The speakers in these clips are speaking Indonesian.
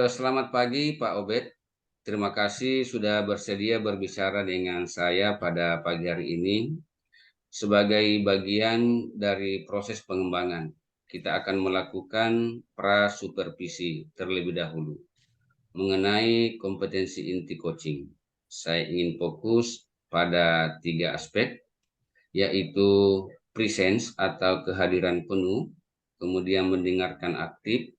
Selamat pagi Pak Obed. Terima kasih sudah bersedia berbicara dengan saya pada pagi hari ini. Sebagai bagian dari proses pengembangan, kita akan melakukan pra-supervisi terlebih dahulu mengenai kompetensi inti coaching. Saya ingin fokus pada tiga aspek, yaitu presence atau kehadiran penuh, kemudian mendengarkan aktif,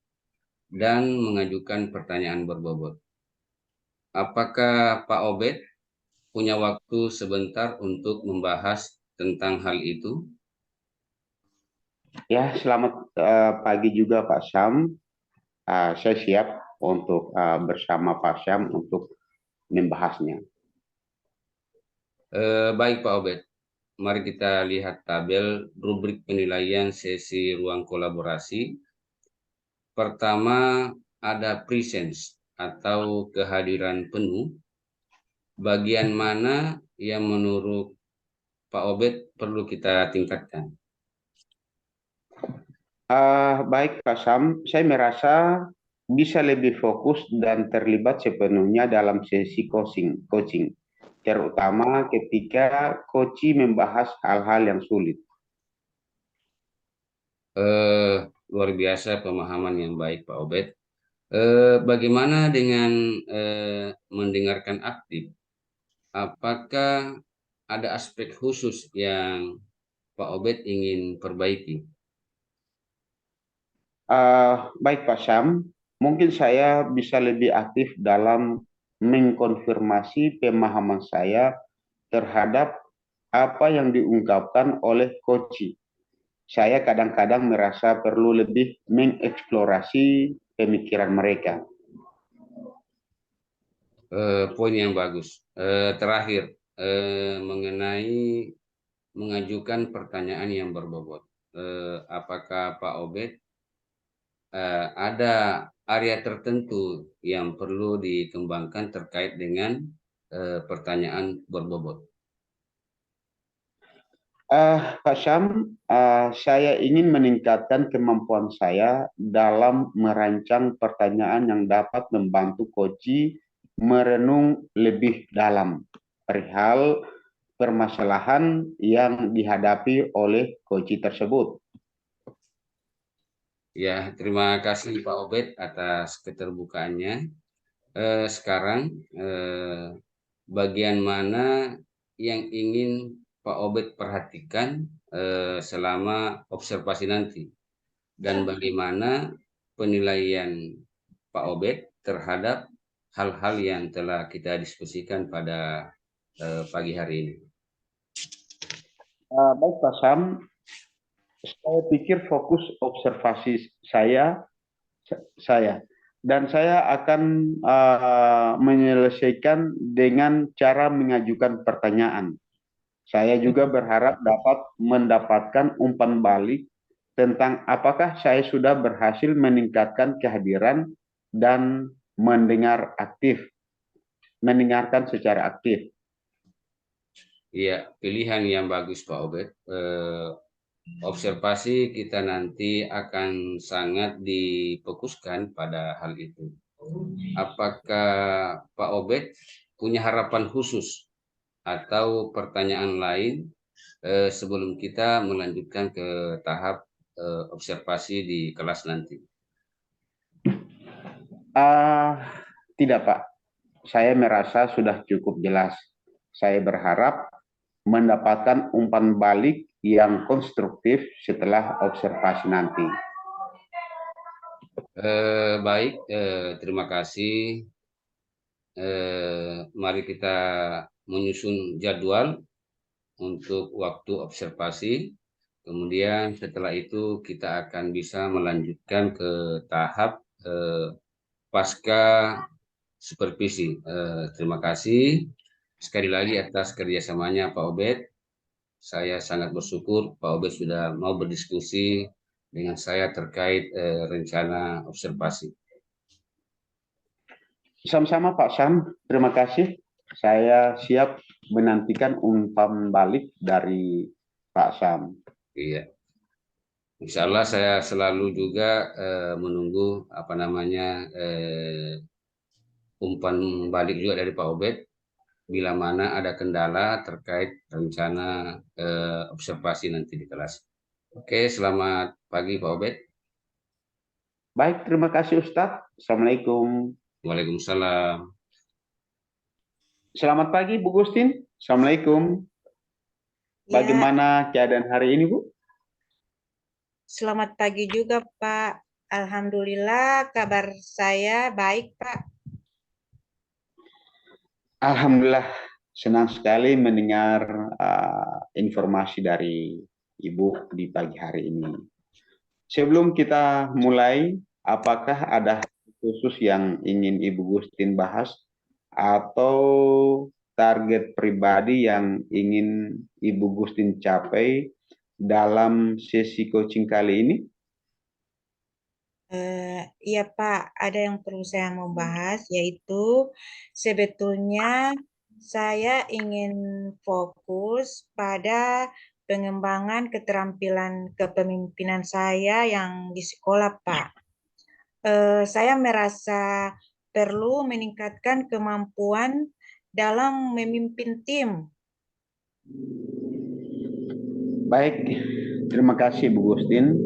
dan mengajukan pertanyaan berbobot. Apakah Pak Obed punya waktu sebentar untuk membahas tentang hal itu? Ya, selamat pagi juga Pak Syam. Saya siap untuk bersama Pak Syam untuk membahasnya. Baik Pak Obed, mari kita lihat tabel rubrik penilaian sesi ruang kolaborasi. Pertama ada presence atau kehadiran penuh. Bagian mana yang menurut Pak Obed perlu kita tingkatkan? Baik Pak Syam, saya merasa bisa lebih fokus dan terlibat sepenuhnya dalam sesi coaching, terutama ketika coach membahas hal-hal yang sulit. Eh, Luar biasa pemahaman yang baik Pak Obed. Bagaimana dengan mendengarkan aktif? Apakah ada aspek khusus yang Pak Obed ingin perbaiki? Baik Pak Syam, mungkin saya bisa lebih aktif dalam mengkonfirmasi pemahaman saya terhadap apa yang diungkapkan oleh coach. Saya kadang-kadang merasa perlu lebih mengeksplorasi pemikiran mereka. Poin yang bagus. Terakhir, mengenai mengajukan pertanyaan yang berbobot. Apakah Pak Obed ada area tertentu yang perlu dikembangkan terkait dengan pertanyaan berbobot? Pak Syam, saya ingin meningkatkan kemampuan saya dalam merancang pertanyaan yang dapat membantu coach merenung lebih dalam perihal permasalahan yang dihadapi oleh coach tersebut. Ya, terima kasih Pak Obed atas keterbukaannya. Sekarang bagian mana yang ingin Pak Obed perhatikan selama observasi nanti, dan bagaimana penilaian Pak Obed terhadap hal-hal yang telah kita diskusikan pada pagi hari ini. Baik Pak Sam, saya pikir fokus observasi saya dan saya akan menyelesaikan dengan cara mengajukan pertanyaan. Saya juga berharap dapat mendapatkan umpan balik tentang apakah saya sudah berhasil meningkatkan kehadiran dan mendengarkan secara aktif. Iya, pilihan yang bagus Pak Obed. Observasi kita nanti akan sangat difokuskan pada hal itu. Apakah Pak Obed punya harapan khusus atau pertanyaan lain sebelum kita melanjutkan ke tahap observasi di kelas nanti? Uh, Tidak Pak, saya merasa sudah cukup jelas. Saya berharap mendapatkan umpan balik yang konstruktif setelah observasi nanti. Baik, terima kasih. Mari kita menyusun jadwal untuk waktu observasi. Kemudian setelah itu kita akan bisa melanjutkan ke tahap pasca supervisi. Terima kasih sekali lagi atas kerjasamanya Pak Obed. Saya sangat bersyukur Pak Obed sudah mau berdiskusi dengan saya terkait rencana observasi. Sama-sama Pak Sam, terima kasih. Saya siap menantikan umpan balik dari Pak Sam. Iya. Insya Allah saya selalu juga menunggu apa namanya umpan balik juga dari Pak Obed bila mana ada kendala terkait rencana observasi nanti di kelas. Oke, selamat pagi Pak Obed. Baik, terima kasih Ustadz. Assalamualaikum. Waalaikumsalam. Selamat pagi Bu Gustin. Assalamualaikum. Ya, Bagaimana keadaan hari ini Bu? selamat pagi juga, Pak. Alhamdulillah, kabar saya baik, Pak. Alhamdulillah, senang sekali mendengar informasi dari Ibu di pagi hari ini. Sebelum kita mulai, apakah ada khusus yang ingin Ibu Gustin bahas atau target pribadi yang ingin Ibu Gustin capai dalam sesi coaching kali ini? Iya, Pak, ada yang perlu saya mau bahas, yaitu sebetulnya saya ingin fokus pada pengembangan keterampilan kepemimpinan saya yang di sekolah, Pak. Saya merasa perlu meningkatkan kemampuan dalam memimpin tim. Baik, terima kasih Bu Gustin.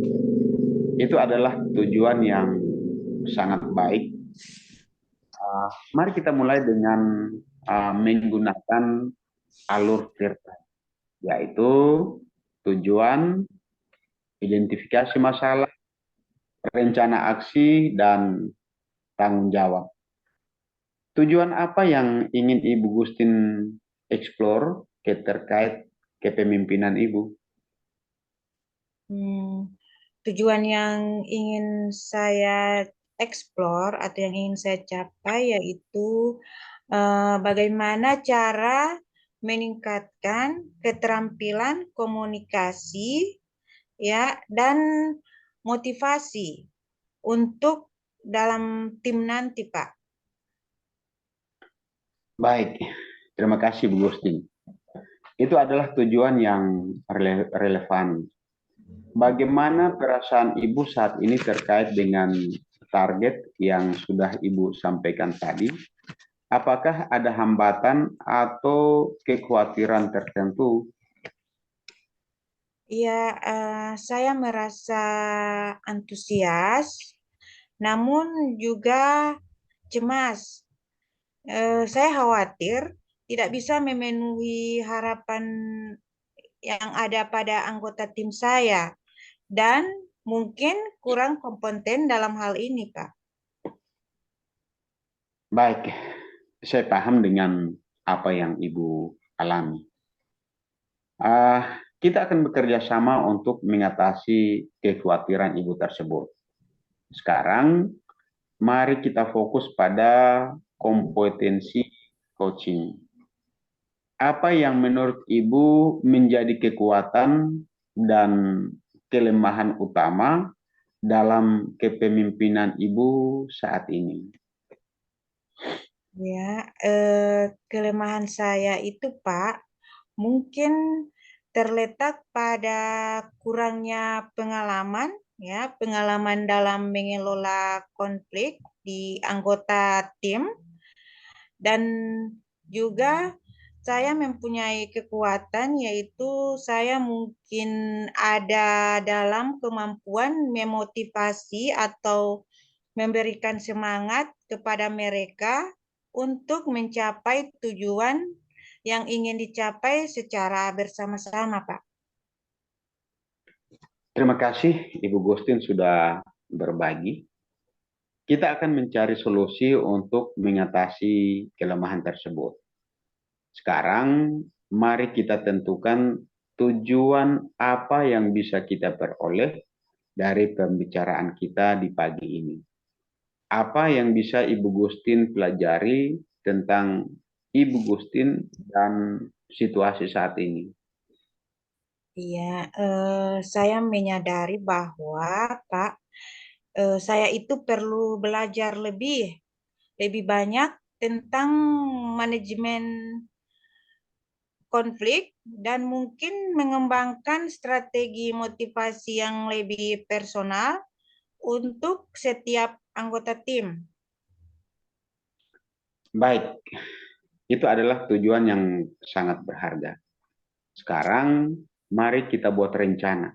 Itu adalah tujuan yang sangat baik. Mari kita mulai dengan menggunakan alur cerita, yaitu tujuan, identifikasi masalah, rencana aksi, dan tanggung jawab. Tujuan apa yang ingin Ibu Gustin explore terkait kepemimpinan Ibu? Tujuan yang ingin saya explore atau yang ingin saya capai yaitu bagaimana cara meningkatkan keterampilan komunikasi ya dan motivasi untuk dalam tim nanti, Pak. Baik, terima kasih Bu Gustin. Itu adalah tujuan yang relevan. Bagaimana perasaan Ibu saat ini terkait dengan target yang sudah Ibu sampaikan tadi? Apakah ada hambatan atau kekhawatiran tertentu? Ya, saya merasa antusias, namun juga cemas. Saya khawatir tidak bisa memenuhi harapan yang ada pada anggota tim saya dan mungkin kurang kompeten dalam hal ini, Pak. Baik, saya paham dengan apa yang Ibu alami. Kita akan bekerja sama untuk mengatasi kekhawatiran Ibu tersebut. Sekarang, mari kita fokus pada kompetensi coaching. Apa yang menurut Ibu menjadi kekuatan dan kelemahan utama dalam kepemimpinan Ibu saat ini? Ya, kelemahan saya itu, Pak, mungkin terletak pada kurangnya pengalaman, ya, pengalaman dalam mengelola konflik di anggota tim, dan juga saya mempunyai kekuatan, yaitu saya mungkin ada dalam kemampuan memotivasi atau memberikan semangat kepada mereka untuk mencapai tujuan yang ingin dicapai secara bersama-sama, Pak. Terima kasih Ibu Gustin sudah berbagi. Kita akan mencari solusi untuk mengatasi kelemahan tersebut. Sekarang, mari kita tentukan tujuan apa yang bisa kita peroleh dari pembicaraan kita di pagi ini. Apa yang bisa Ibu Gustin pelajari tentang Ibu Gustin dan situasi saat ini? Iya, saya menyadari bahwa, Pak, saya itu perlu belajar lebih banyak tentang manajemen konflik dan mungkin mengembangkan strategi motivasi yang lebih personal untuk setiap anggota tim. Baik, itu adalah tujuan yang sangat berharga. Sekarang, mari kita buat rencana.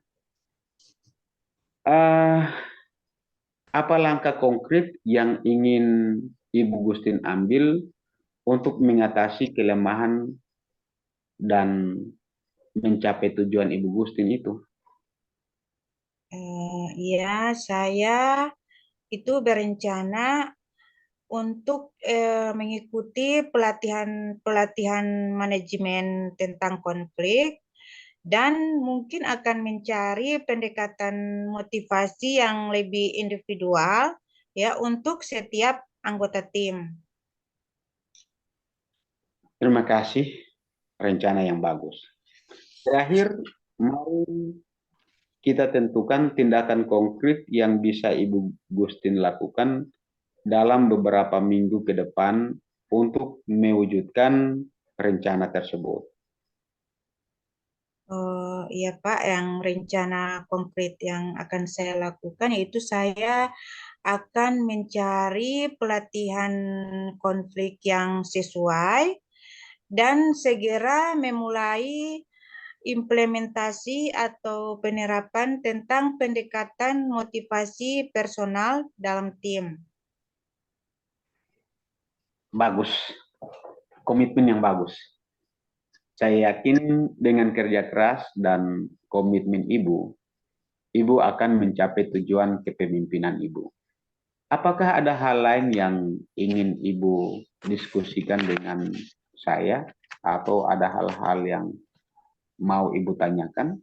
Apa langkah konkret yang ingin Ibu Gustin ambil untuk mengatasi kelemahan dan mencapai tujuan Ibu Gustin itu? Ya, saya itu berencana untuk mengikuti pelatihan manajemen tentang konflik dan mungkin akan mencari pendekatan motivasi yang lebih individual ya untuk setiap anggota tim. Terima kasih, rencana yang bagus. Terakhir, mari kita tentukan tindakan konkret yang bisa Ibu Gustin lakukan dalam beberapa minggu ke depan untuk mewujudkan rencana tersebut. Iya Pak, yang rencana konkret yang akan saya lakukan yaitu saya akan mencari pelatihan konflik yang sesuai dan segera memulai implementasi atau penerapan tentang pendekatan motivasi personal dalam tim. Bagus, komitmen yang bagus. Saya yakin dengan kerja keras dan komitmen Ibu, Ibu akan mencapai tujuan kepemimpinan Ibu. Apakah ada hal lain yang ingin Ibu diskusikan dengan saya atau ada hal-hal yang mau Ibu tanyakan?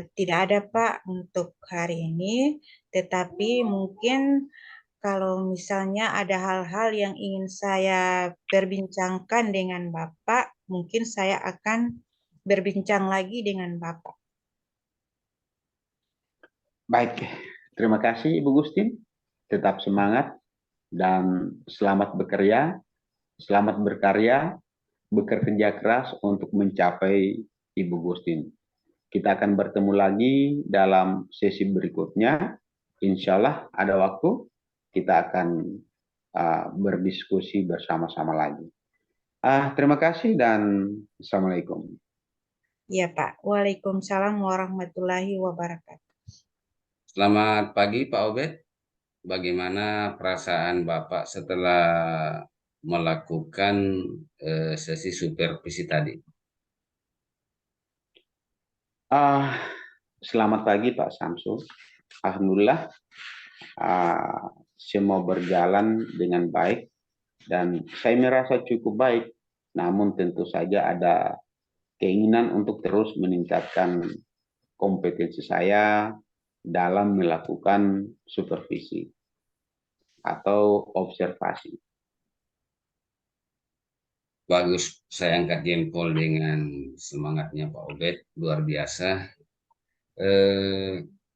Tidak ada Pak untuk hari ini, tetapi mungkin kalau misalnya ada hal-hal yang ingin saya perbincangkan dengan Bapak, mungkin saya akan berbincang lagi dengan Bapak. Baik, terima kasih Ibu Gustin. Tetap semangat dan selamat bekerja, selamat berkarya, bekerja keras untuk mencapai Ibu Gustin. Kita akan bertemu lagi dalam sesi berikutnya. Insya Allah ada waktu kita akan berdiskusi bersama-sama lagi. Terima kasih dan Assalamualaikum. Ya Pak, Waalaikumsalam warahmatullahi wabarakatuh. Selamat pagi Pak Obed. Bagaimana perasaan Bapak setelah melakukan sesi supervisi tadi? Selamat pagi Pak Samsul. Alhamdulillah semua berjalan dengan baik dan saya merasa cukup baik. Namun tentu saja ada keinginan untuk terus meningkatkan kompetensi saya dalam melakukan supervisi atau observasi. Bagus, saya angkat jempol dengan semangatnya Pak Obed, luar biasa.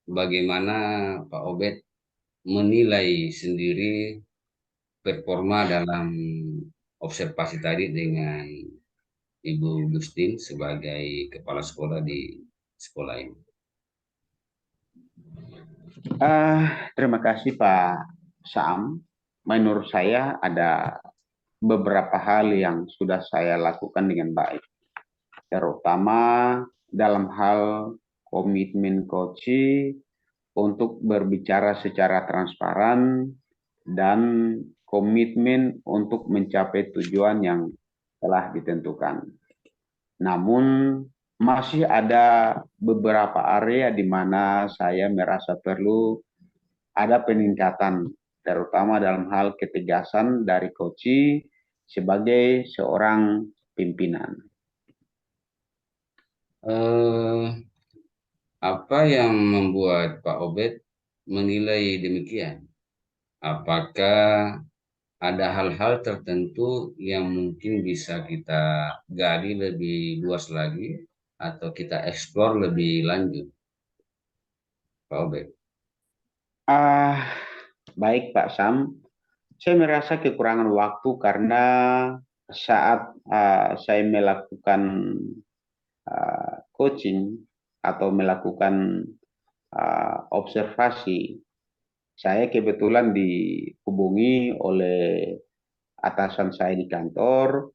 Bagaimana Pak Obed menilai sendiri performa dalam observasi tadi dengan Ibu Gustin sebagai kepala sekolah di sekolah ini? Terima kasih Pak Sam. Menurut saya ada beberapa hal yang sudah saya lakukan dengan baik, terutama dalam hal komitmen coach untuk berbicara secara transparan dan komitmen untuk mencapai tujuan yang telah ditentukan. Namun masih ada beberapa area di mana saya merasa perlu ada peningkatan, terutama dalam hal ketegasan dari coach sebagai seorang pimpinan. Apa yang membuat Pak Obed menilai demikian? Apakah ada hal-hal tertentu yang mungkin bisa kita gali lebih luas lagi atau kita eksplor lebih lanjut, Pak Obed? Baik Pak Sam, saya merasa kekurangan waktu karena saat saya melakukan coaching atau melakukan observasi, saya kebetulan dihubungi oleh atasan saya di kantor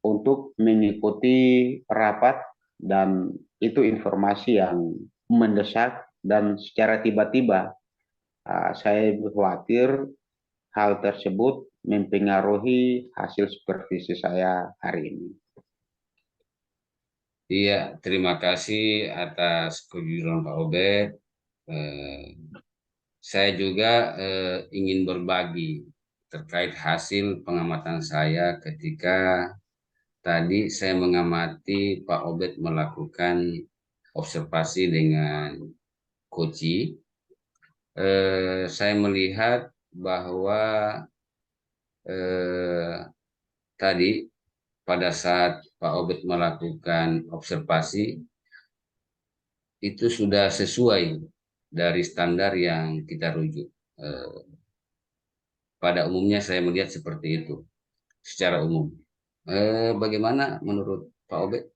untuk mengikuti rapat, dan itu informasi yang mendesak, dan secara tiba-tiba saya khawatir hal tersebut mempengaruhi hasil supervisi saya hari ini. Iya, terima kasih atas kejujuran Pak Obed. Saya juga ingin berbagi terkait hasil pengamatan saya ketika tadi saya mengamati Pak Obed melakukan observasi dengan Koci. Saya melihat bahwa eh, tadi pada saat Pak Obed melakukan observasi itu sudah sesuai dari standar yang kita rujuk. Eh, Pada umumnya saya melihat seperti itu secara umum. Bagaimana menurut Pak Obed?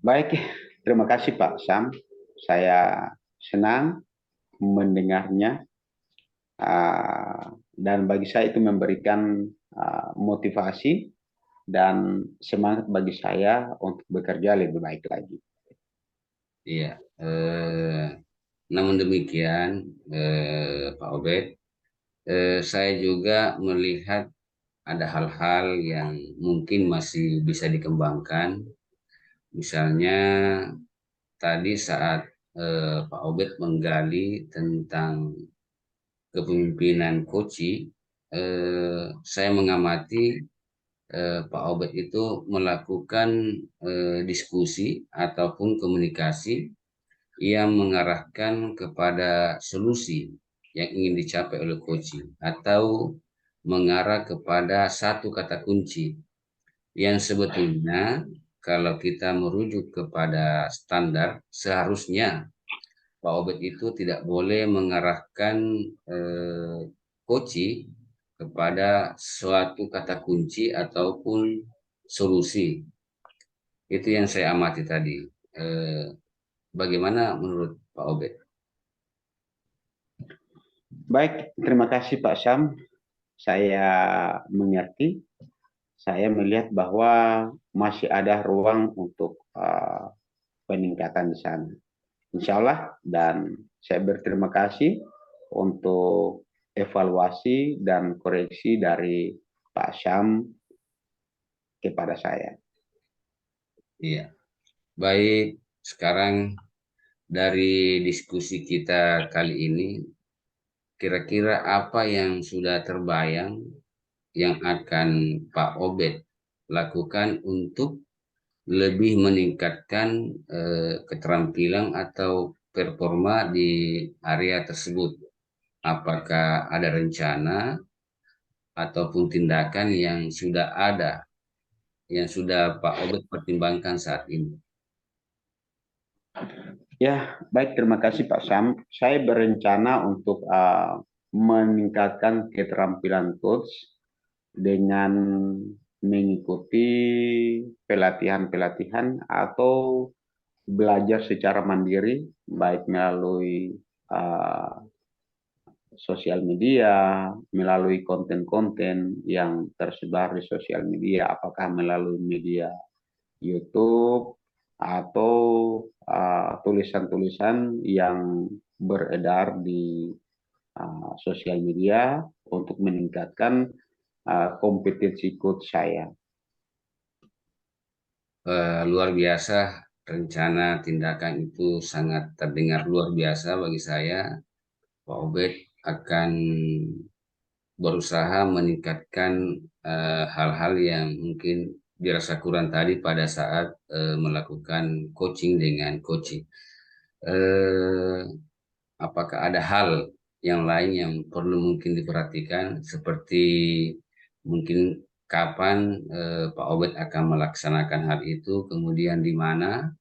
Baik, terima kasih Pak Sam. Saya senang mendengarnya, dan bagi saya itu memberikan motivasi dan semangat bagi saya untuk bekerja lebih baik lagi. Iya. Namun demikian, Pak Obed, saya juga melihat ada hal-hal yang mungkin masih bisa dikembangkan. Misalnya tadi saat Pak Obed menggali tentang kepemimpinan Koci, saya mengamati Pak Obed itu melakukan diskusi ataupun komunikasi yang mengarahkan kepada solusi yang ingin dicapai oleh Koci atau mengarah kepada satu kata kunci yang sebetulnya kalau kita merujuk kepada standar seharusnya Pak Obed itu tidak boleh mengarahkan Koci kepada suatu kata kunci ataupun solusi. Itu yang saya amati tadi. Eh, Bagaimana menurut Pak Obed? Baik, terima kasih Pak Sam. Saya mengerti. Saya melihat bahwa masih ada ruang untuk peningkatan di sana. Insya Allah, dan saya berterima kasih untuk evaluasi dan koreksi dari Pak Syam kepada saya. Iya, baik. Sekarang dari diskusi kita kali ini, kira-kira apa yang sudah terbayang yang akan Pak Obed lakukan untuk lebih meningkatkan keterampilan atau performa di area tersebut? Apakah ada rencana ataupun tindakan yang sudah ada, yang sudah Pak Obed pertimbangkan saat ini? Ya, baik, terima kasih Pak Syam. Saya berencana untuk meningkatkan keterampilan coach dengan mengikuti pelatihan-pelatihan atau belajar secara mandiri, baik melalui uh, sosial media, melalui konten-konten yang tersebar di sosial media, apakah melalui media YouTube atau tulisan-tulisan yang beredar di sosial media untuk meningkatkan kompetensi coach saya. Luar biasa, rencana tindakan itu sangat terdengar luar biasa bagi saya. Pak Obed akan berusaha meningkatkan hal-hal yang mungkin dirasa kurang tadi pada saat melakukan coaching dengan coaching. Eh, apakah ada hal yang lain yang perlu mungkin diperhatikan seperti mungkin kapan Pak Obed akan melaksanakan hal itu, kemudian di mana,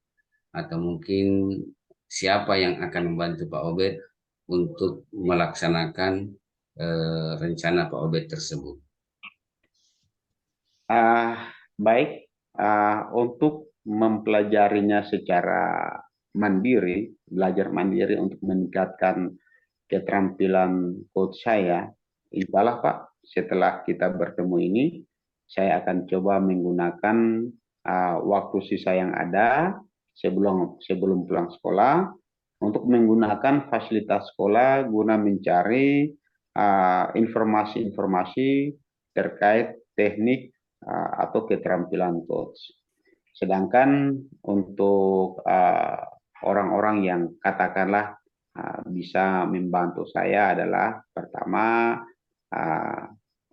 atau mungkin siapa yang akan membantu Pak Obed untuk melaksanakan rencana Pak Obed tersebut? Baik, untuk mempelajarinya secara mandiri, belajar mandiri untuk meningkatkan keterampilan coach saya, insya Allah Pak, setelah kita bertemu ini, saya akan coba menggunakan waktu sisa yang ada sebelum pulang sekolah untuk menggunakan fasilitas sekolah guna mencari informasi-informasi terkait teknik atau keterampilan coach. Sedangkan untuk orang-orang yang katakanlah bisa membantu saya adalah pertama uh,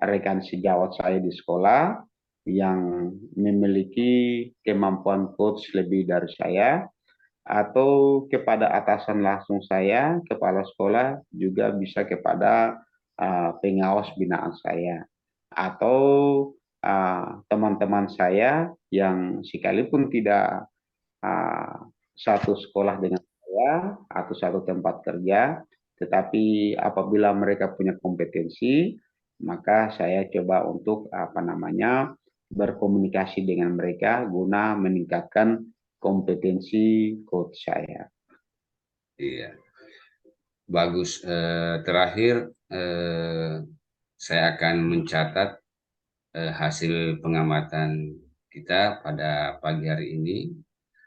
rekan sejawat saya di sekolah yang memiliki kemampuan coach lebih dari saya, atau kepada atasan langsung saya, kepala sekolah, juga bisa kepada pengawas binaan saya, atau teman-teman saya yang sekalipun tidak satu sekolah dengan saya atau satu tempat kerja, tetapi apabila mereka punya kompetensi, maka saya coba untuk berkomunikasi dengan mereka guna meningkatkan kompetensi coach saya. Iya, bagus. Terakhir, saya akan mencatat hasil pengamatan kita pada pagi hari ini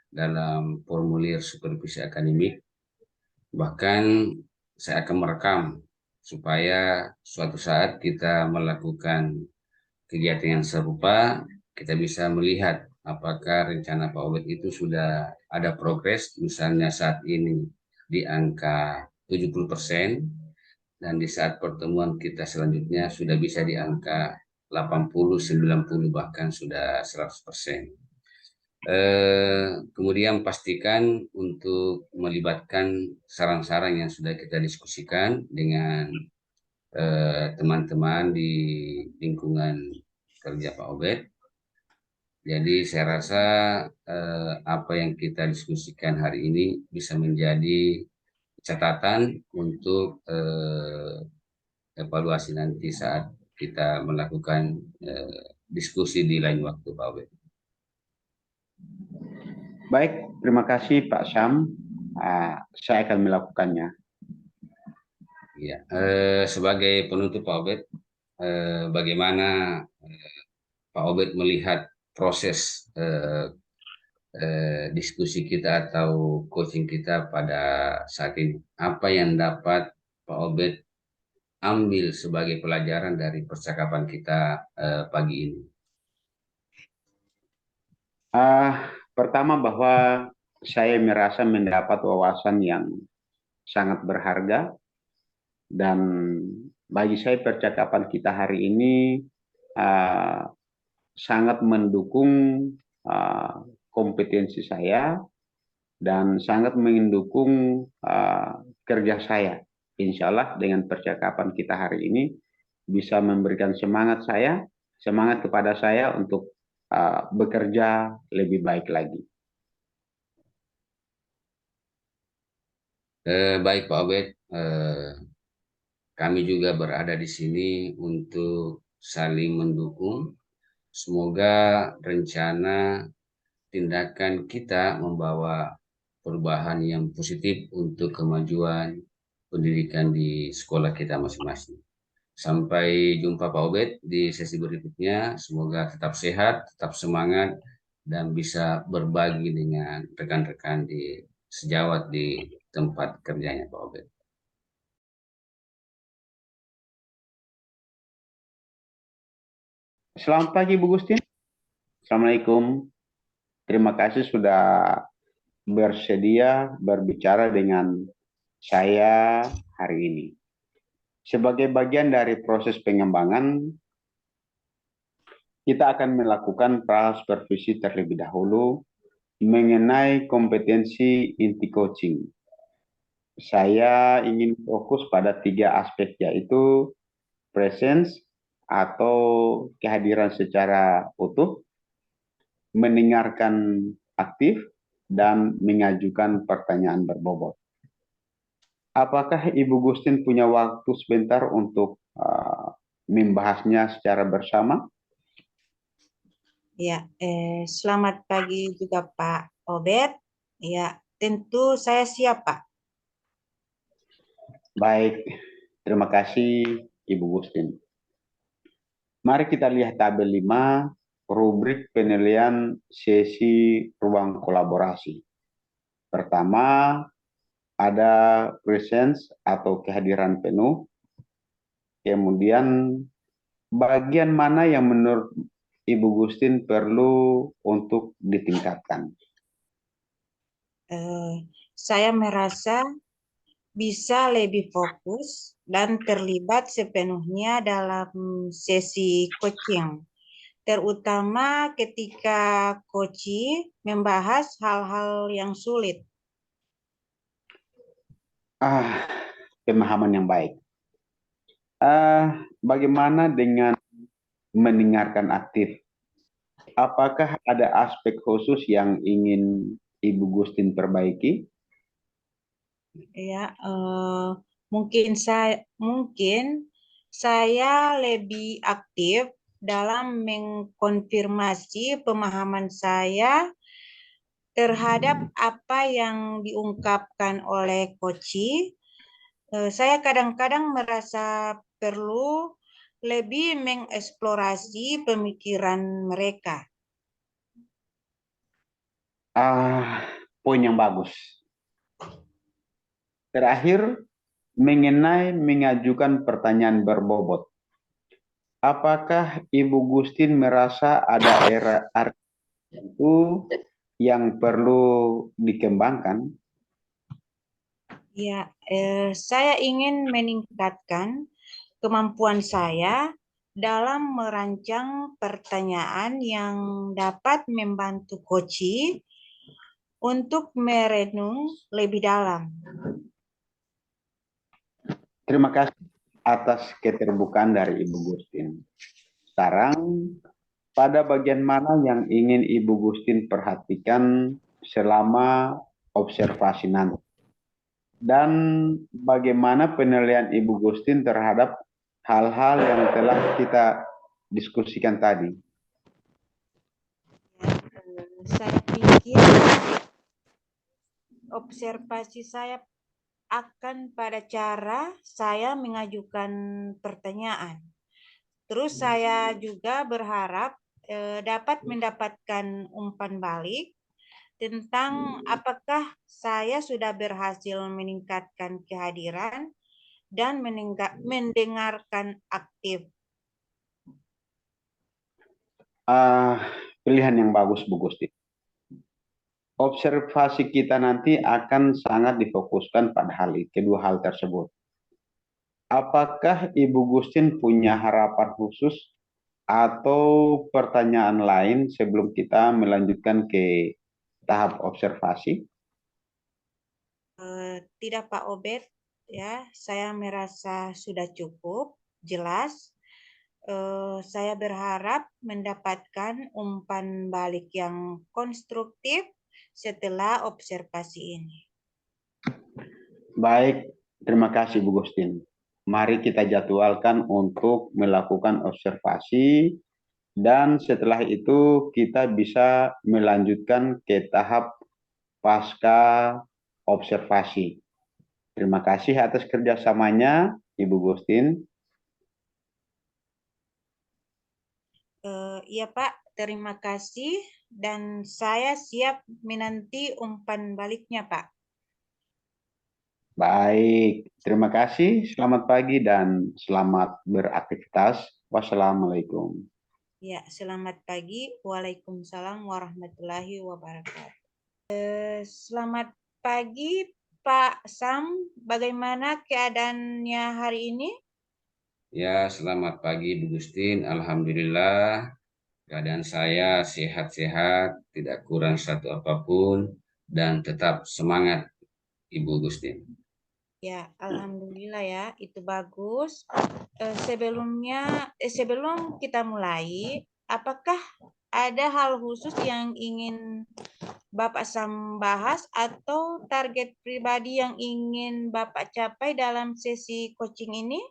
dalam formulir supervisi akademik. Bahkan saya akan merekam supaya suatu saat kita melakukan kegiatan yang serupa, kita bisa melihat apakah rencana Pak Obed itu sudah ada progres, misalnya saat ini di angka 70%, dan di saat pertemuan kita selanjutnya sudah bisa di angka 80, 90, bahkan sudah 100%. Kemudian pastikan untuk melibatkan saran-saran yang sudah kita diskusikan dengan teman-teman di lingkungan kerja Pak Obed. Jadi saya rasa apa yang kita diskusikan hari ini bisa menjadi catatan untuk evaluasi nanti saat kita melakukan diskusi di lain waktu, Pak Obed. Baik, terima kasih Pak Syam. Saya akan melakukannya. Ya, sebagai penutup Pak Obed, bagaimana Pak Obed melihat proses diskusi kita atau coaching kita pada saat ini? Apa yang dapat Pak Obed ambil sebagai pelajaran dari percakapan kita pagi ini? Pertama bahwa saya merasa mendapat wawasan yang sangat berharga, dan bagi saya percakapan kita hari ini sangat mendukung kompetensi saya dan sangat mendukung kerja saya. Insya Allah dengan percakapan kita hari ini bisa memberikan semangat kepada saya untuk bekerja lebih baik lagi. Baik Pak Obed, kami juga berada di sini untuk saling mendukung. Semoga rencana tindakan kita membawa perubahan yang positif untuk kemajuan pendidikan di sekolah kita masing-masing. Sampai jumpa Pak Obed di sesi berikutnya. Semoga tetap sehat, tetap semangat, dan bisa berbagi dengan rekan-rekan di sejawat di tempat kerjanya Pak Obed. Selamat pagi Bu Gustin. Assalamualaikum. Terima kasih sudah bersedia berbicara dengan saya hari ini. Sebagai bagian dari proses pengembangan, kita akan melakukan pra-supervisi terlebih dahulu mengenai kompetensi inti coaching. Saya ingin fokus pada 3 aspek, yaitu presence atau kehadiran secara utuh, mendengarkan aktif, dan mengajukan pertanyaan berbobot. Apakah Ibu Gustin punya waktu sebentar untuk membahasnya secara bersama? Ya, selamat pagi juga Pak Obed. Ya, tentu saya siap Pak. Baik, terima kasih Ibu Gustin. Mari kita lihat tabel 5, rubrik penilaian sesi ruang kolaborasi. Pertama, ada presence atau kehadiran penuh. Kemudian, bagian mana yang menurut Ibu Gustin perlu untuk ditingkatkan? Saya merasa bisa lebih fokus dan terlibat sepenuhnya dalam sesi coaching, terutama ketika coach membahas hal-hal yang sulit. Pemahaman yang baik. Bagaimana dengan mendengarkan aktif? Apakah ada aspek khusus yang ingin Ibu Gustin perbaiki? Ya, mungkin saya lebih aktif dalam mengkonfirmasi pemahaman saya terhadap apa yang diungkapkan oleh Koci. Saya kadang-kadang merasa perlu lebih mengeksplorasi pemikiran mereka. Poin yang bagus. Terakhir, mengenai mengajukan pertanyaan berbobot. Apakah Ibu Gustin merasa ada area itu yang perlu dikembangkan? Ya, saya ingin meningkatkan kemampuan saya dalam merancang pertanyaan yang dapat membantu Koci untuk merenung lebih dalam. Terima kasih atas keterbukaan dari Ibu Gustin. Sekarang, pada bagian mana yang ingin Ibu Gustin perhatikan selama observasi nanti? Dan bagaimana penilaian Ibu Gustin terhadap hal-hal yang telah kita diskusikan tadi? Saya pikir observasi saya akan pada cara saya mengajukan pertanyaan. Terus saya juga berharap dapat mendapatkan umpan balik tentang apakah saya sudah berhasil meningkatkan kehadiran dan mendengarkan aktif. Pilihan yang bagus, Bu Gusti. Observasi kita nanti akan sangat difokuskan pada kedua hal tersebut. Apakah Ibu Gustin punya harapan khusus atau pertanyaan lain sebelum kita melanjutkan ke tahap observasi? Tidak Pak Obed, ya, saya merasa sudah cukup jelas. Saya berharap mendapatkan umpan balik yang konstruktif setelah observasi ini. Baik, terima kasih Bu Gustin. Mari kita jadwalkan untuk melakukan observasi dan setelah itu kita bisa melanjutkan ke tahap pasca observasi. Terima kasih atas kerjasamanya, Ibu Gustin. Iya Pak, terima kasih dan saya siap menanti umpan baliknya Pak. Baik, terima kasih. Selamat pagi dan selamat beraktivitas. Wassalamualaikum. Ya, selamat pagi. Waalaikumsalam warahmatullahi wabarakatuh. Selamat pagi Pak Sam, bagaimana keadaannya hari ini? Ya, selamat pagi Bu Gustin. Alhamdulillah, keadaan saya sehat-sehat, tidak kurang satu apapun, dan tetap semangat Ibu Gustin. Ya, alhamdulillah ya, itu bagus. Sebelum kita mulai, apakah ada hal khusus yang ingin Bapak Sam bahas atau target pribadi yang ingin Bapak capai dalam sesi coaching ini?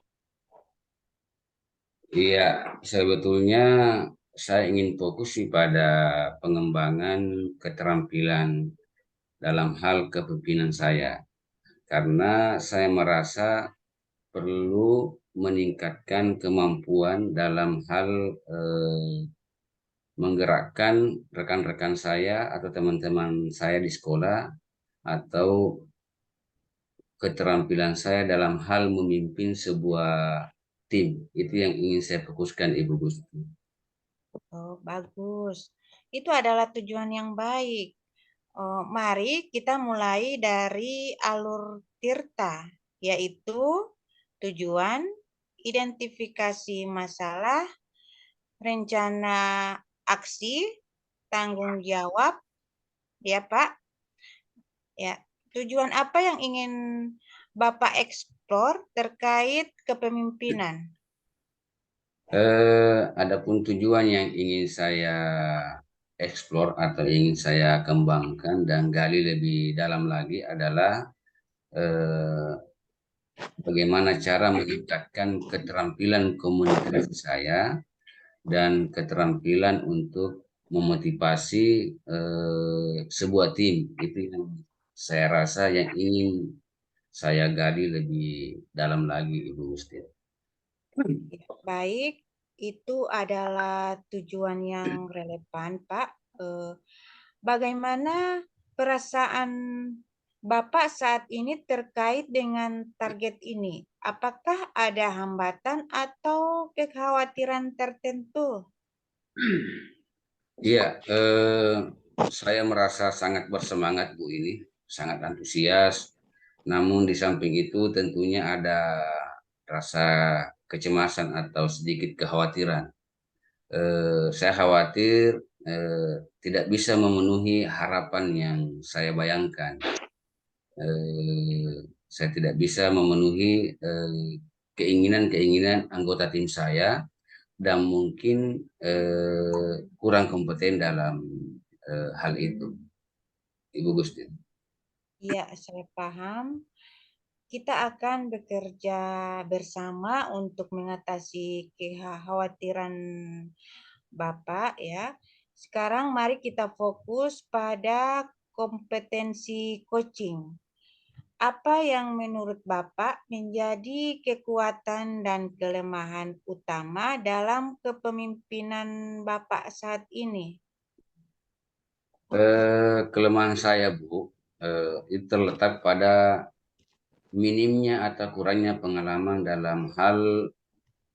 Iya, sebetulnya saya ingin fokus sih pada pengembangan keterampilan dalam hal kepemimpinan saya. Karena saya merasa perlu meningkatkan kemampuan dalam hal menggerakkan rekan-rekan saya atau teman-teman saya di sekolah atau keterampilan saya dalam hal memimpin sebuah tim. Itu yang ingin saya fokuskan, Ibu Gusti. Oh, bagus. Itu adalah tujuan yang baik. Mari kita mulai dari alur Tirta, yaitu tujuan, identifikasi masalah, rencana aksi, tanggung jawab, ya Pak. Ya, tujuan apa yang ingin Bapak eksplor terkait kepemimpinan? Adapun tujuan yang ingin saya eksplor atau ingin saya kembangkan dan gali lebih dalam lagi adalah eh, bagaimana cara meningkatkan keterampilan komunikasi saya dan keterampilan untuk memotivasi sebuah tim. Itu yang saya rasa yang ingin saya gali lebih dalam lagi, Ibu Musti. Ya, baik, itu adalah tujuan yang relevan, Pak. Bagaimana perasaan Bapak saat ini terkait dengan target ini? Apakah ada hambatan atau kekhawatiran tertentu? Iya, saya merasa sangat bersemangat Bu ini, sangat antusias. Namun di samping itu tentunya ada rasa kecemasan atau sedikit kekhawatiran. Saya khawatir eh, tidak bisa memenuhi harapan yang saya bayangkan. Eh, saya tidak bisa memenuhi keinginan-keinginan anggota tim saya dan mungkin kurang kompeten dalam hal itu, Ibu Gusti. Ya, saya paham. Kita akan bekerja bersama untuk mengatasi kekhawatiran Bapak ya. Sekarang mari kita fokus pada kompetensi coaching. Apa yang menurut Bapak menjadi kekuatan dan kelemahan utama dalam kepemimpinan Bapak saat ini? Kelemahan saya, Bu, itu terletak pada minimnya atau kurangnya pengalaman dalam hal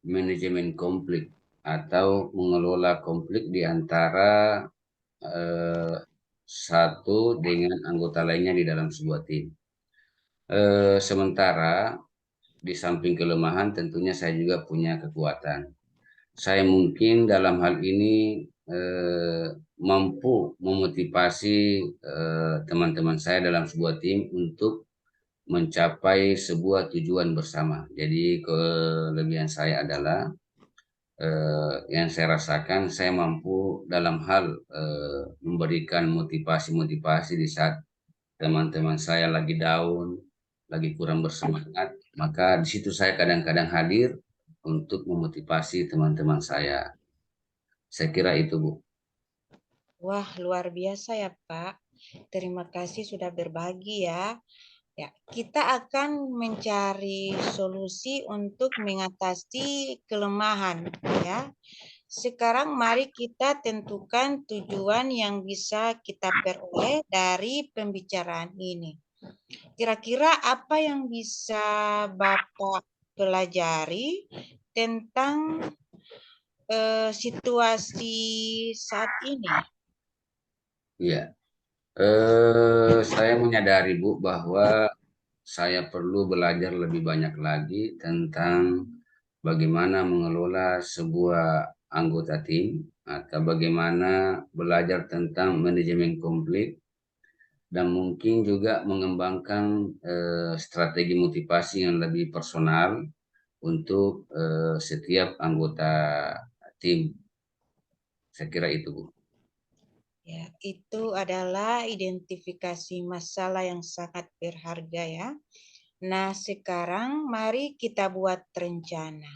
manajemen konflik atau mengelola konflik di antara eh, satu dengan anggota lainnya di dalam sebuah tim. Sementara di samping kelemahan tentunya saya juga punya kekuatan. Saya mungkin dalam hal ini mampu memotivasi teman-teman saya dalam sebuah tim untuk mencapai sebuah tujuan bersama. Jadi kelebihan saya adalah yang saya rasakan saya mampu dalam hal memberikan motivasi-motivasi di saat teman-teman saya lagi down, lagi kurang bersemangat, maka di situ saya kadang-kadang hadir untuk memotivasi teman-teman saya. Saya kira itu, Bu. Wah, luar biasa ya, Pak. Terima kasih sudah berbagi ya. Ya, kita akan mencari solusi untuk mengatasi kelemahan ya. Sekarang mari kita tentukan tujuan yang bisa kita peroleh dari pembicaraan ini. Kira-kira apa yang bisa Bapak pelajari tentang situasi saat ini? Iya. Saya menyadari, Bu, bahwa saya perlu belajar lebih banyak lagi tentang bagaimana mengelola sebuah anggota tim atau bagaimana belajar tentang manajemen konflik dan mungkin juga mengembangkan strategi motivasi yang lebih personal untuk setiap anggota tim. Saya kira itu, Bu. Ya, itu adalah identifikasi masalah yang sangat berharga ya. Nah, sekarang mari kita buat rencana.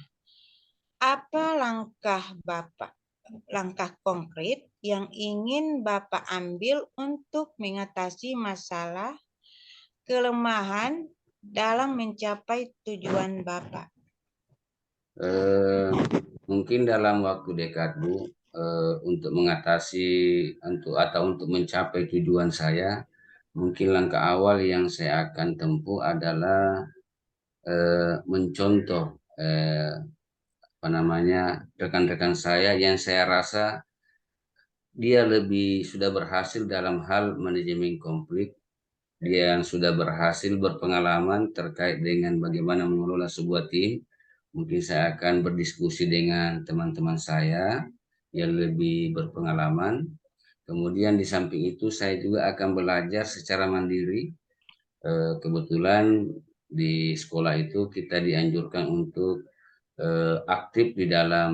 Apa langkah Bapak langkah konkret yang ingin Bapak ambil untuk mengatasi masalah kelemahan dalam mencapai tujuan Bapak? Mungkin dalam waktu dekat, Bu, untuk mengatasi atau untuk mencapai tujuan saya, mungkin langkah awal yang saya akan tempuh adalah mencontoh apa namanya rekan-rekan saya yang saya rasa dia lebih sudah berhasil dalam hal manajemen konflik. Dia yang sudah berhasil berpengalaman terkait dengan bagaimana mengelola sebuah tim. Mungkin saya akan berdiskusi dengan teman-teman saya yang lebih berpengalaman. Kemudian di samping itu saya juga akan belajar secara mandiri. Kebetulan di sekolah itu kita dianjurkan untuk aktif di dalam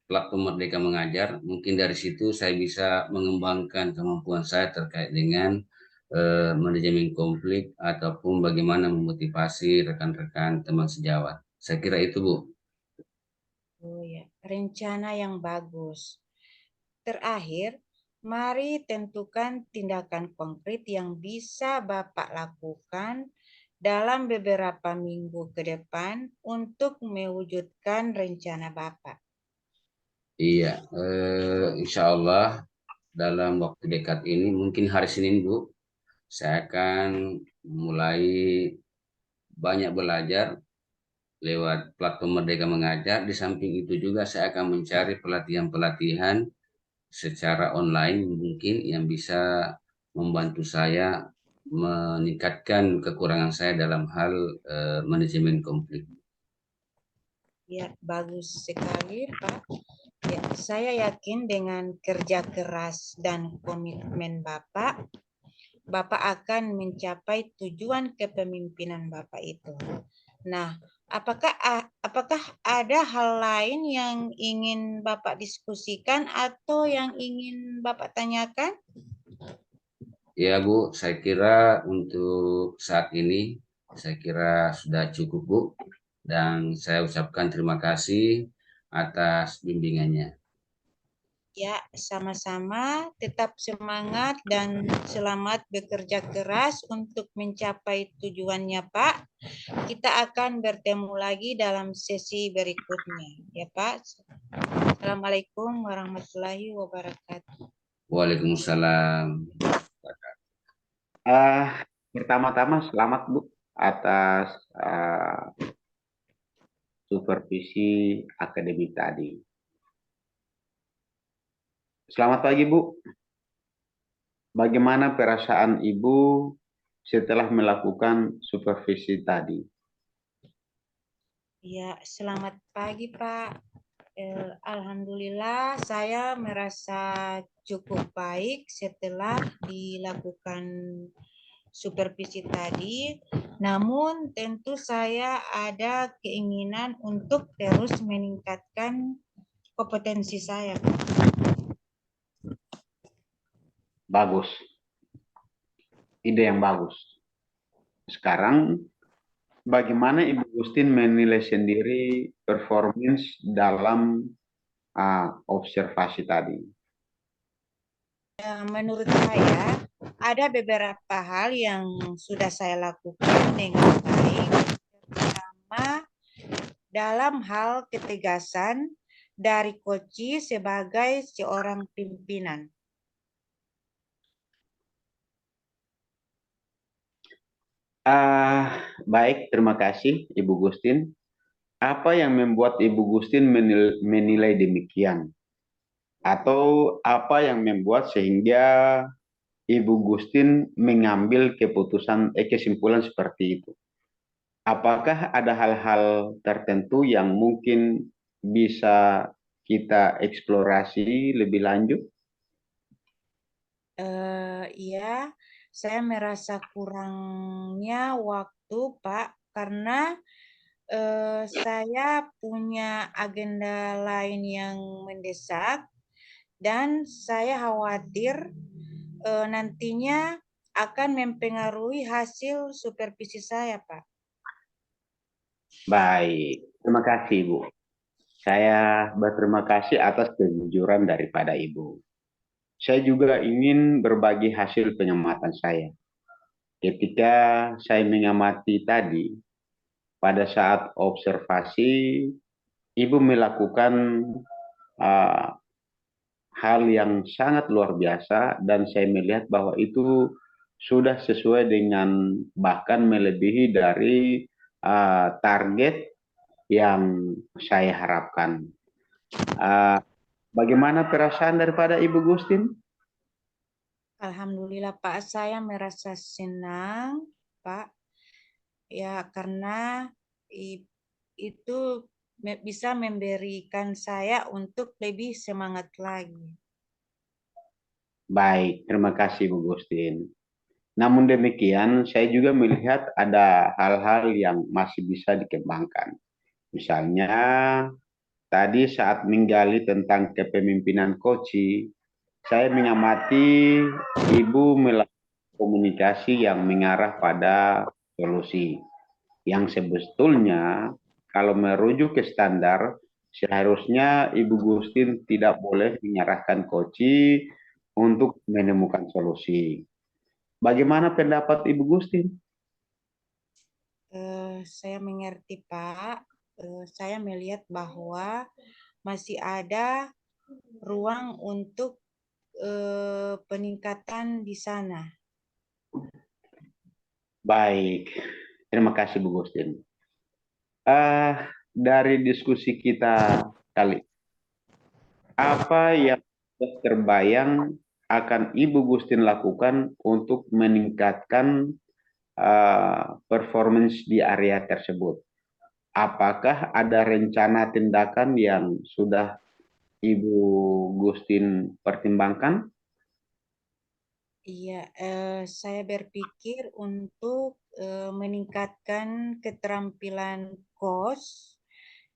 platform Merdeka Mengajar. Mungkin dari situ saya bisa mengembangkan kemampuan saya terkait dengan manajemen konflik ataupun bagaimana memotivasi rekan-rekan teman sejawat. Saya kira itu, Bu. Oh ya, rencana yang bagus. Terakhir, mari tentukan tindakan konkret yang bisa Bapak lakukan dalam beberapa minggu ke depan untuk mewujudkan rencana Bapak. Iya, insya Allah dalam waktu dekat ini, mungkin hari Senin, Bu, saya akan mulai banyak belajar lewat platform Merdeka Mengajar. Di samping itu juga saya akan mencari pelatihan-pelatihan secara online mungkin yang bisa membantu saya meningkatkan kekurangan saya dalam hal manajemen konflik. Ya, bagus sekali, Pak. Ya, saya yakin dengan kerja keras dan komitmen Bapak, Bapak akan mencapai tujuan kepemimpinan Bapak itu. Nah, apakah ada hal lain yang ingin Bapak diskusikan atau yang ingin Bapak tanyakan? Ya, Bu, saya kira untuk saat ini saya kira sudah cukup, Bu, dan saya ucapkan terima kasih atas bimbingannya. Ya, sama-sama tetap semangat dan selamat bekerja keras untuk mencapai tujuannya, Pak. Kita akan bertemu lagi dalam sesi berikutnya, ya, Pak. Assalamualaikum warahmatullahi wabarakatuh. Waalaikumsalam. Pertama-tama selamat Bu atas supervisi akademik tadi. Selamat pagi Bu. Bagaimana perasaan Ibu setelah melakukan supervisi tadi? Ya, selamat pagi, Pak. Alhamdulillah, saya merasa cukup baik setelah dilakukan supervisi tadi. Namun, tentu saya ada keinginan untuk terus meningkatkan kompetensi saya. Bagus. Ide yang bagus. Sekarang, bagaimana Ibu Gustin menilai sendiri performance dalam observasi tadi? Menurut saya, ada beberapa hal yang sudah saya lakukan dengan baik. Pertama, dalam hal ketegasan dari Koci sebagai seorang pimpinan. Baik, terima kasih Ibu Gustin. Apa yang membuat Ibu Gustin menilai demikian? Atau apa yang membuat sehingga Ibu Gustin mengambil kesimpulan seperti itu? Apakah ada hal-hal tertentu yang mungkin bisa kita eksplorasi lebih lanjut? Ya, saya merasa kurangnya waktu, Pak, karena saya punya agenda lain yang mendesak dan saya khawatir nantinya akan mempengaruhi hasil supervisi saya, Pak. Baik, terima kasih Bu. Saya berterima kasih atas kejujuran daripada Ibu. Saya juga ingin berbagi hasil pengamatan saya. Ketika saya mengamati tadi, pada saat observasi, Ibu melakukan uh, hal yang sangat luar biasa dan saya melihat bahwa itu sudah sesuai dengan bahkan melebihi dari target yang saya harapkan. Uh, Bagaimana perasaan daripada Ibu Gustin? Alhamdulillah Pak, saya merasa senang Pak. Ya karena itu bisa memberikan saya untuk lebih semangat lagi. Baik, terima kasih Bu Gustin. Namun demikian, saya juga melihat ada hal-hal yang masih bisa dikembangkan. Misalnya, tadi saat menggali tentang kepemimpinan Koci, saya mengamati Ibu melakukan komunikasi yang mengarah pada solusi. Yang sebetulnya, kalau merujuk ke standar, seharusnya Ibu Gustin tidak boleh menyerahkan Koci untuk menemukan solusi. Bagaimana pendapat Ibu Gustin? Saya mengerti Pak. Saya melihat bahwa masih ada ruang untuk peningkatan di sana. Baik, terima kasih Bu Gustin. Dari diskusi kita kali, apa yang terbayang akan Ibu Gustin lakukan untuk meningkatkan performance di area tersebut? Apakah ada rencana tindakan yang sudah Ibu Gustin pertimbangkan? Iya, saya berpikir untuk meningkatkan keterampilan kos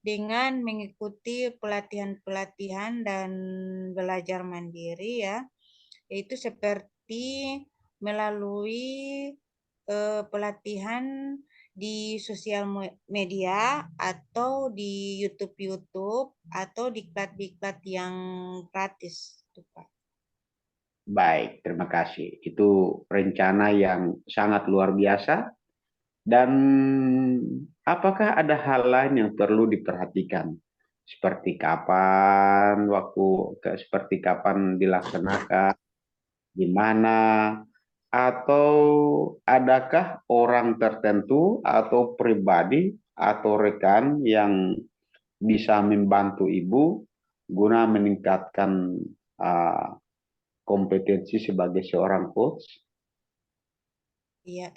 dengan mengikuti pelatihan-pelatihan dan belajar mandiri ya, yaitu seperti melalui pelatihan di sosial media atau di YouTube atau diklat-diklat yang gratis, tuh, Pak. Baik, terima kasih. Itu rencana yang sangat luar biasa. Dan apakah ada hal lain yang perlu diperhatikan? Seperti kapan dilaksanakan, di mana, atau adakah orang tertentu atau pribadi atau rekan yang bisa membantu Ibu guna meningkatkan uh, kompetensi sebagai seorang coach? Ya,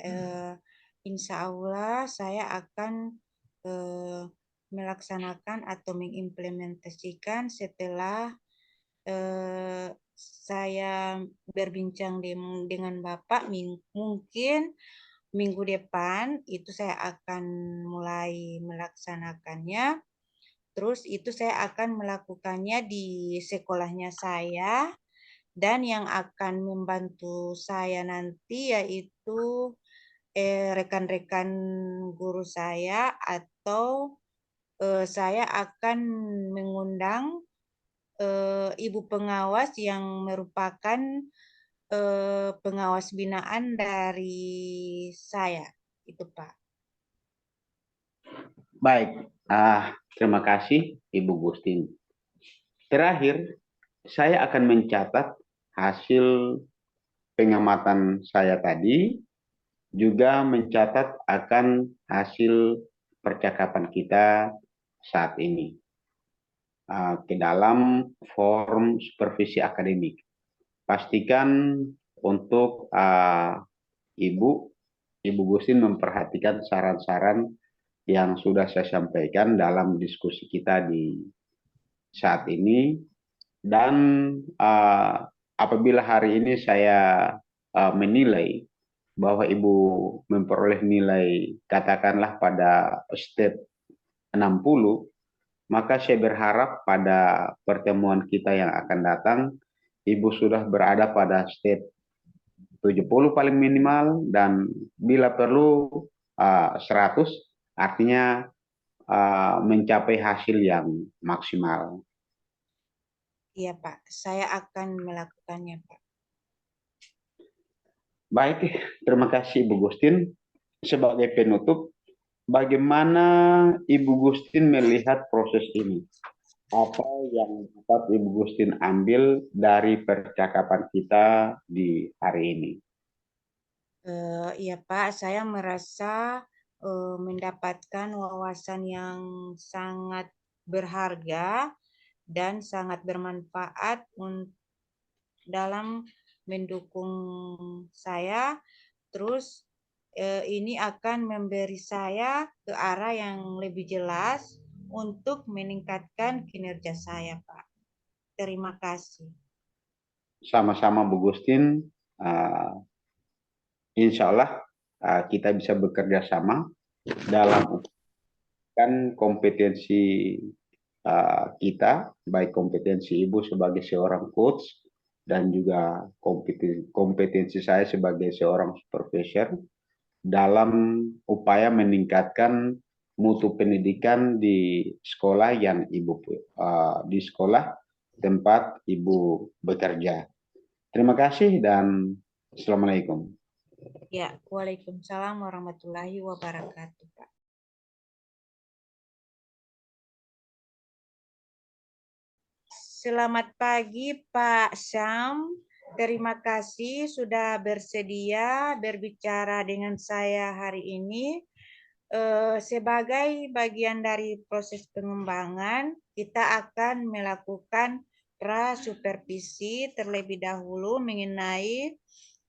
insya Allah saya akan eh, melaksanakan atau mengimplementasikan setelah saya berbincang dengan Bapak. Mungkin minggu depan itu saya akan mulai melaksanakannya. Terus itu saya akan melakukannya di sekolahnya saya. Dan yang akan membantu saya nanti yaitu rekan-rekan guru saya atau saya akan mengundang ibu pengawas yang merupakan pengawas binaan dari saya. Itu Pak. Baik, terima kasih Ibu Gustin. Terakhir, saya akan mencatat hasil pengamatan saya tadi, juga mencatat akan hasil percakapan kita saat ini ke dalam forum supervisi akademik. Pastikan untuk Ibu, Ibu Gustin memperhatikan saran-saran yang sudah saya sampaikan dalam diskusi kita di saat ini. Dan apabila hari ini saya menilai bahwa Ibu memperoleh nilai katakanlah pada step 60, maka saya berharap pada pertemuan kita yang akan datang, Ibu sudah berada pada step 70 paling minimal, dan bila perlu 100, artinya mencapai hasil yang maksimal. Iya, Pak. Saya akan melakukannya, Pak. Baik, terima kasih Ibu Gustin. Sebagai penutup, bagaimana Ibu Gustin melihat proses ini? Apa yang dapat Ibu Gustin ambil dari percakapan kita di hari ini? Iya Pak, saya merasa mendapatkan wawasan yang sangat berharga dan sangat bermanfaat dalam mendukung saya. Terus ini akan memberi saya ke arah yang lebih jelas untuk meningkatkan kinerja saya, Pak. Terima kasih. Sama-sama Bu Gustin, insya Allah kita bisa bekerja sama dalam kan kompetensi kita, baik kompetensi Ibu sebagai seorang coach dan juga kompetensi saya sebagai seorang supervisor dalam upaya meningkatkan mutu pendidikan di sekolah yang di sekolah tempat Ibu bekerja. Terima kasih dan Assalamualaikum. Ya, Waalaikumsalam warahmatullahi wabarakatuh, Pak. Selamat pagi, Pak Syam. Terima kasih sudah bersedia berbicara dengan saya hari ini. Sebagai bagian dari proses pengembangan, kita akan melakukan pra-supervisi terlebih dahulu mengenai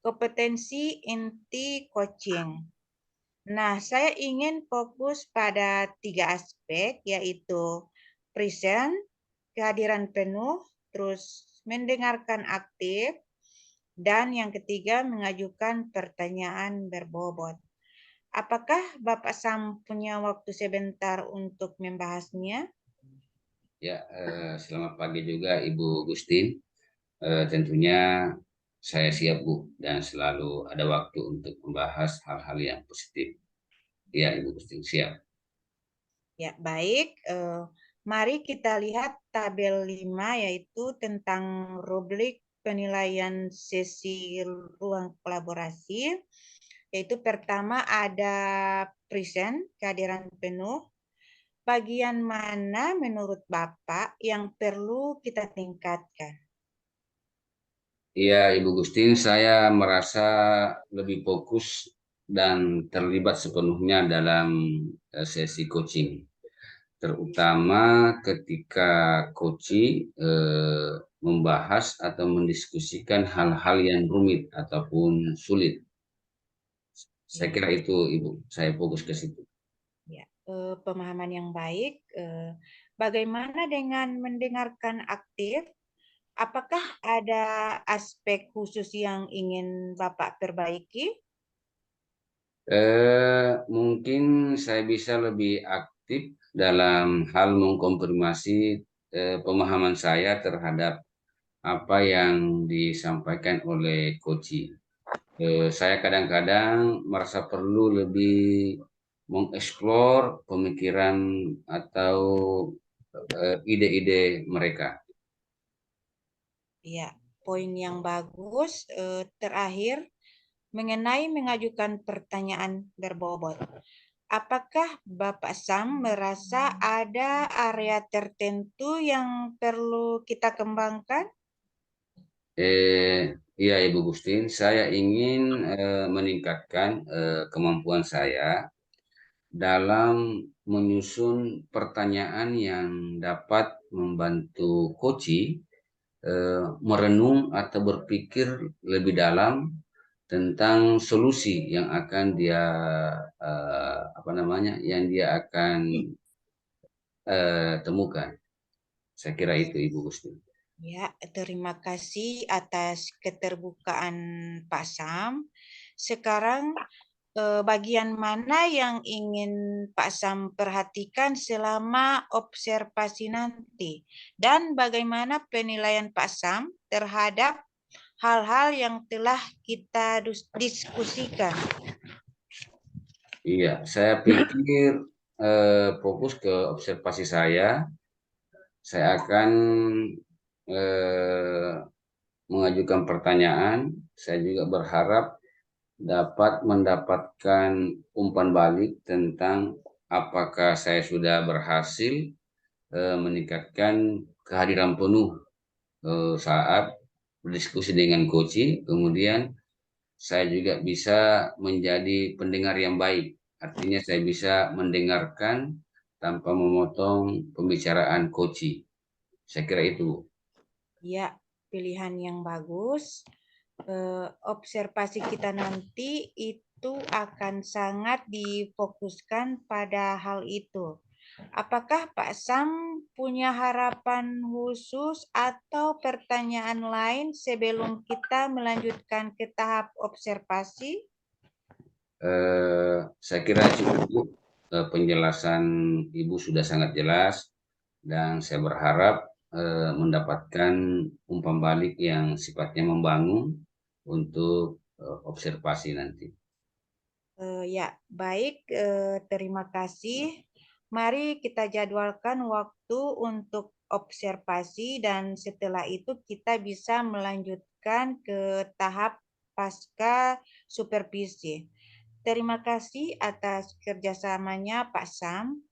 kompetensi inti coaching. Nah, saya ingin fokus pada 3 aspek, yaitu present, kehadiran penuh, terus mendengarkan aktif, dan yang ketiga mengajukan pertanyaan berbobot. Apakah Bapak Sam punya waktu sebentar untuk membahasnya? Ya, selamat pagi juga Ibu Gustin. Tentunya saya siap Bu dan selalu ada waktu untuk membahas hal-hal yang positif. Ya Ibu Gustin siap. Ya, baik. Mari kita lihat tabel 5 yaitu tentang rubrik penilaian sesi ruang kolaborasi. Yaitu pertama ada present, kehadiran penuh. Bagian mana menurut Bapak yang perlu kita tingkatkan? Iya Ibu Gustin, saya merasa lebih fokus dan terlibat sepenuhnya dalam sesi coaching. Terutama ketika coaching membahas atau mendiskusikan hal-hal yang rumit ataupun sulit. Saya Ya, kira itu Ibu, saya fokus ke situ. ya. Pemahaman yang baik. Bagaimana dengan mendengarkan aktif? Apakah ada aspek khusus yang ingin Bapak perbaiki? Mungkin saya bisa lebih aktif dalam hal mengkonfirmasi pemahaman saya terhadap apa yang disampaikan oleh coach. Saya kadang-kadang merasa perlu lebih mengeksplor pemikiran atau ide-ide mereka. Ya, poin yang bagus. Terakhir, mengenai mengajukan pertanyaan berbobot. Apakah Bapak Sam merasa ada area tertentu yang perlu kita kembangkan? Iya Ibu Gustin, saya ingin meningkatkan kemampuan saya dalam menyusun pertanyaan yang dapat membantu coach merenung atau berpikir lebih dalam tentang solusi yang akan dia yang dia akan temukan. Saya kira itu Ibu Gusti. Ya, terima kasih atas keterbukaan Pak Sam. Sekarang bagian mana yang ingin Pak Sam perhatikan selama observasi nanti? Dan bagaimana penilaian Pak Sam terhadap hal-hal yang telah kita diskusikan? Iya, saya pikir fokus ke observasi saya. Saya akan eh, mengajukan pertanyaan. Saya juga berharap dapat mendapatkan umpan balik tentang apakah saya sudah berhasil meningkatkan kehadiran penuh saat berdiskusi dengan coach. Kemudian saya juga bisa menjadi pendengar yang baik. Artinya saya bisa mendengarkan tanpa memotong pembicaraan coach. Saya kira itu. Ya, pilihan yang bagus. Observasi kita nanti itu akan sangat difokuskan pada hal itu. Apakah Pak Sam punya harapan khusus atau pertanyaan lain sebelum kita melanjutkan ke tahap observasi? Saya kira cukup. Penjelasan Ibu sudah sangat jelas dan saya berharap mendapatkan umpan balik yang sifatnya membangun untuk observasi nanti. Ya, baik. Terima kasih. Mari kita jadwalkan waktu untuk observasi dan setelah itu kita bisa melanjutkan ke tahap pasca supervisi. Terima kasih atas kerjasamanya Pak Sam.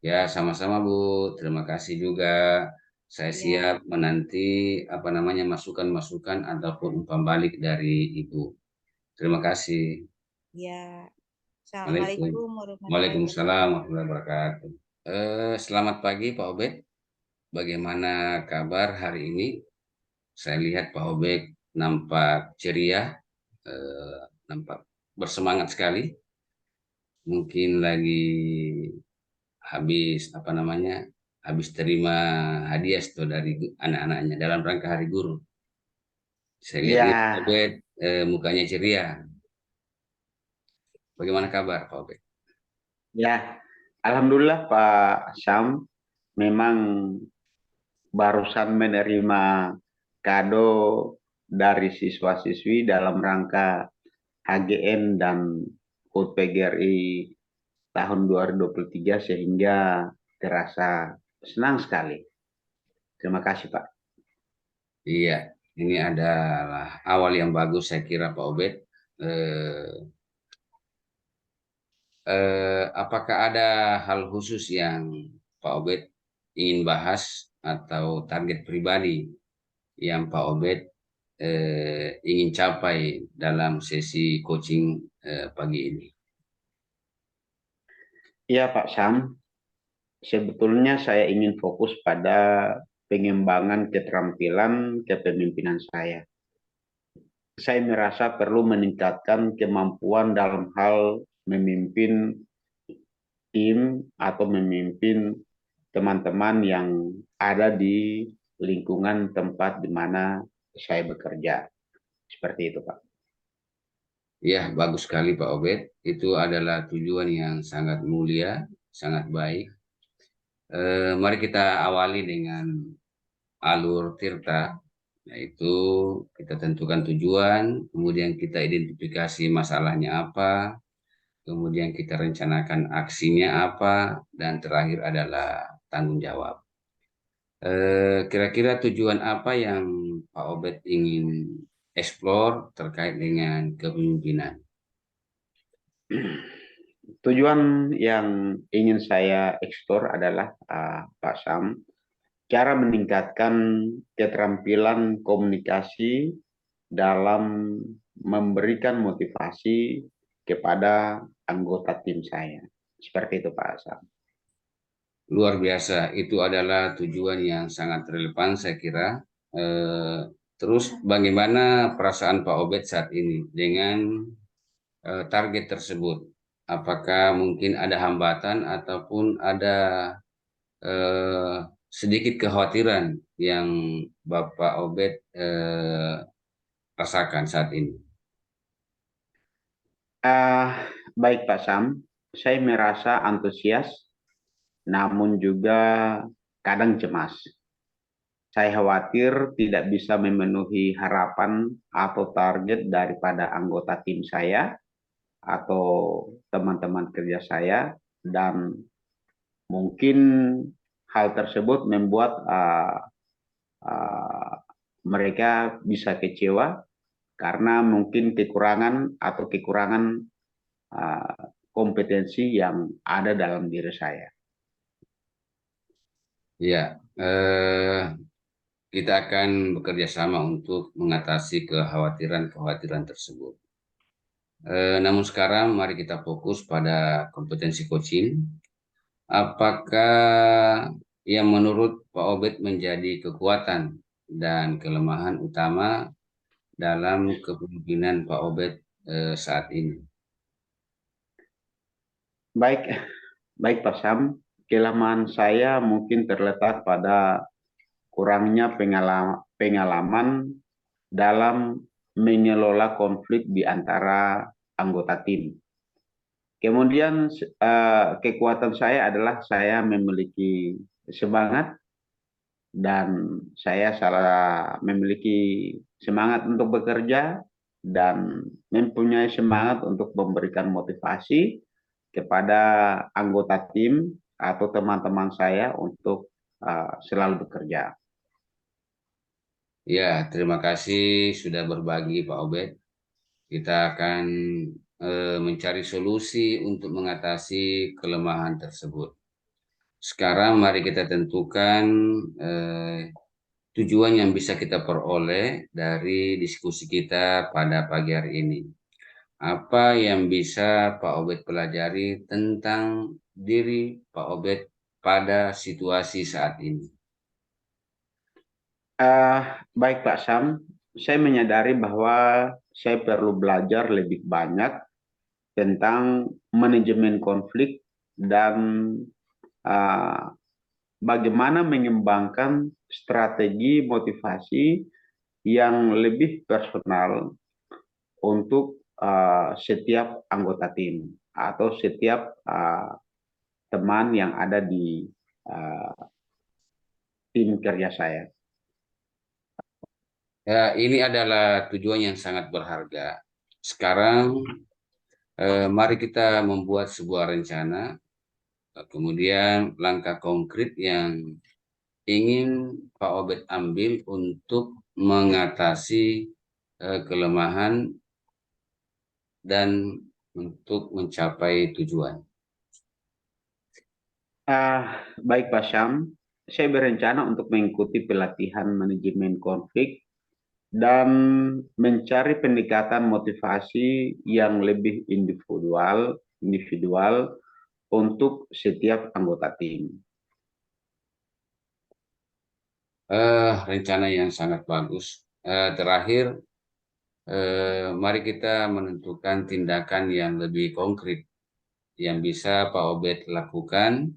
Ya, sama-sama Bu. Terima kasih juga. Saya Ya, siap menanti masukan-masukan ataupun umpan balik dari Ibu. Terima kasih. ya. Waalaikumsalam. Assalamualaikum warahmatullahi Waalaikumsalam wabarakatuh. warahmatullahi wabarakatuh. Selamat pagi Pak Obed. Bagaimana kabar hari ini? Saya lihat Pak Obed nampak ceria, nampak bersemangat sekali. Mungkin lagi habis terima hadiah tuh dari anak-anaknya dalam rangka Hari Guru. Saya lihat Pak Ya, Obed mukanya ceria. Bagaimana kabar Pak Obed? ya. Alhamdulillah Pak Sam memang barusan menerima kado dari siswa-siswi dalam rangka HGN dan HUT PGRI tahun 2023 sehingga terasa senang sekali. Terima kasih Pak. Iya, ini adalah awal yang bagus saya kira Pak Obed. Eh, apakah ada hal khusus yang Pak Obed ingin bahas atau target pribadi yang Pak Obed ingin capai dalam sesi coaching pagi ini? Iya Pak Sam, sebetulnya saya ingin fokus pada pengembangan keterampilan kepemimpinan saya. Saya merasa perlu meningkatkan kemampuan dalam hal memimpin tim atau memimpin teman-teman yang ada di lingkungan tempat di mana saya bekerja. Seperti itu, Pak. Ya, bagus sekali Pak Obed. Itu adalah tujuan yang sangat mulia, sangat baik. Mari kita awali dengan alur Tirta, yaitu kita tentukan tujuan, kemudian kita identifikasi masalahnya apa, kemudian kita rencanakan aksinya apa, dan terakhir adalah tanggung jawab. Kira-kira tujuan apa yang Pak Obed ingin eksplor terkait dengan kepemimpinan? Tujuan yang ingin saya eksplor adalah Pak Sam, cara meningkatkan keterampilan komunikasi dalam memberikan motivasi kepada anggota tim saya. Seperti itu Pak Sam. Luar biasa, itu adalah tujuan yang sangat relevan saya kira. Terus bagaimana perasaan Pak Obed saat ini dengan target tersebut? Apakah mungkin ada hambatan ataupun ada eh, sedikit kekhawatiran yang Bapak Obed rasakan saat ini? Baik Pak Sam, saya merasa antusias namun juga kadang cemas. Saya khawatir tidak bisa memenuhi harapan atau target daripada anggota tim saya atau teman-teman kerja saya dan mungkin hal tersebut membuat mereka bisa kecewa karena mungkin kekurangan kompetensi yang ada dalam diri saya. Ya, kita akan bekerja sama untuk mengatasi kekhawatiran-kekhawatiran tersebut. Namun sekarang mari kita fokus pada kompetensi coaching. Apakah yang menurut Pak Obed menjadi kekuatan dan kelemahan utama dalam kepemimpinan Pak Obed saat ini? Baik Pak Sam, kelemahan saya mungkin terletak pada kurangnya pengalaman dalam mengelola konflik di antara anggota tim. Kemudian kekuatan saya adalah saya memiliki semangat dan saya memiliki semangat untuk bekerja dan mempunyai semangat untuk memberikan motivasi kepada anggota tim atau teman-teman saya untuk selalu bekerja. Ya, terima kasih sudah berbagi Pak Obed. Kita akan mencari solusi untuk mengatasi kelemahan tersebut. Sekarang mari kita tentukan tujuan yang bisa kita peroleh dari diskusi kita pada pagi hari ini. Apa yang bisa Pak Obed pelajari tentang diri Pak Obed pada situasi saat ini? Baik Pak Sam, saya menyadari bahwa saya perlu belajar lebih banyak tentang manajemen konflik dan bagaimana mengembangkan strategi motivasi yang lebih personal untuk setiap anggota tim atau setiap teman yang ada di tim kerja saya. Ya, ini adalah tujuan yang sangat berharga. Sekarang, mari kita membuat sebuah rencana, kemudian langkah konkret yang ingin Pak Obed ambil untuk mengatasi kelemahan dan untuk mencapai tujuan. Baik Pak Syam, saya berencana untuk mengikuti pelatihan manajemen konflik dan mencari pendekatan motivasi yang lebih individual untuk setiap anggota tim. Rencana yang sangat bagus. Terakhir, mari kita menentukan tindakan yang lebih konkret yang bisa Pak Obed lakukan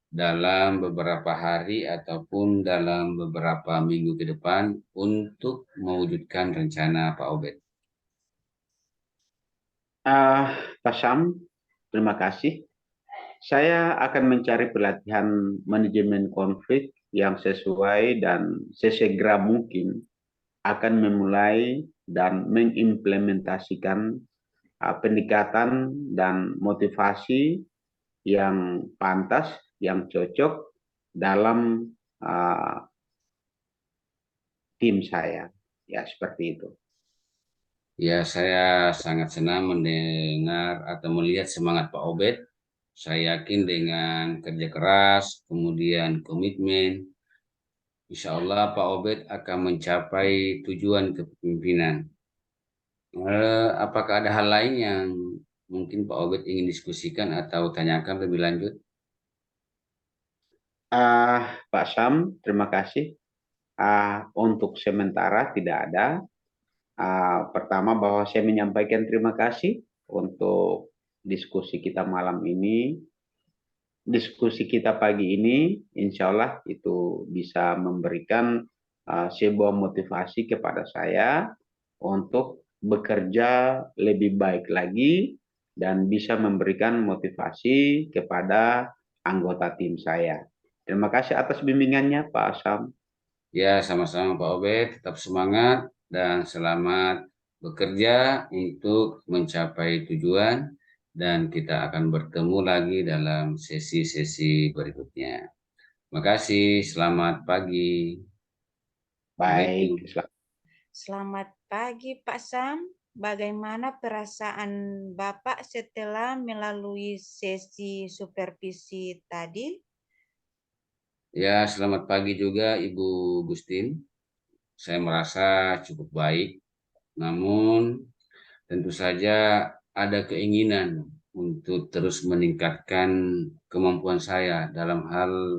dalam beberapa hari ataupun dalam beberapa minggu ke depan untuk mewujudkan rencana Pak Obed. Pak Syam, terima kasih. Saya akan mencari pelatihan manajemen konflik yang sesuai dan sesegera mungkin akan memulai dan mengimplementasikan pendekatan dan motivasi yang pantas, yang cocok dalam tim saya. Ya, seperti itu. Ya, saya sangat senang mendengar atau melihat semangat Pak Obed. Saya yakin dengan kerja keras, kemudian komitmen, insya Allah Pak Obed akan mencapai tujuan kepemimpinan. Apakah ada hal lain yang mungkin Pak Obed ingin diskusikan atau tanyakan lebih lanjut? Pak Sam, terima kasih. Untuk sementara tidak ada. Pertama bahwa saya menyampaikan terima kasih untuk diskusi kita malam ini. Diskusi kita pagi ini, insya Allah itu bisa memberikan sebuah motivasi kepada saya untuk bekerja lebih baik lagi dan bisa memberikan motivasi kepada anggota tim saya. Terima kasih atas bimbingannya, Pak Asam. Ya, sama-sama Pak Obed, tetap semangat dan selamat bekerja untuk mencapai tujuan dan kita akan bertemu lagi dalam sesi-sesi berikutnya. Terima kasih, selamat pagi. Baik, Assalamualaikum. Selamat pagi Pak Sam. Bagaimana perasaan Bapak setelah melalui sesi supervisi tadi? Ya, selamat pagi juga Ibu Gustin. Saya merasa cukup baik, namun tentu saja ada keinginan untuk terus meningkatkan kemampuan saya dalam hal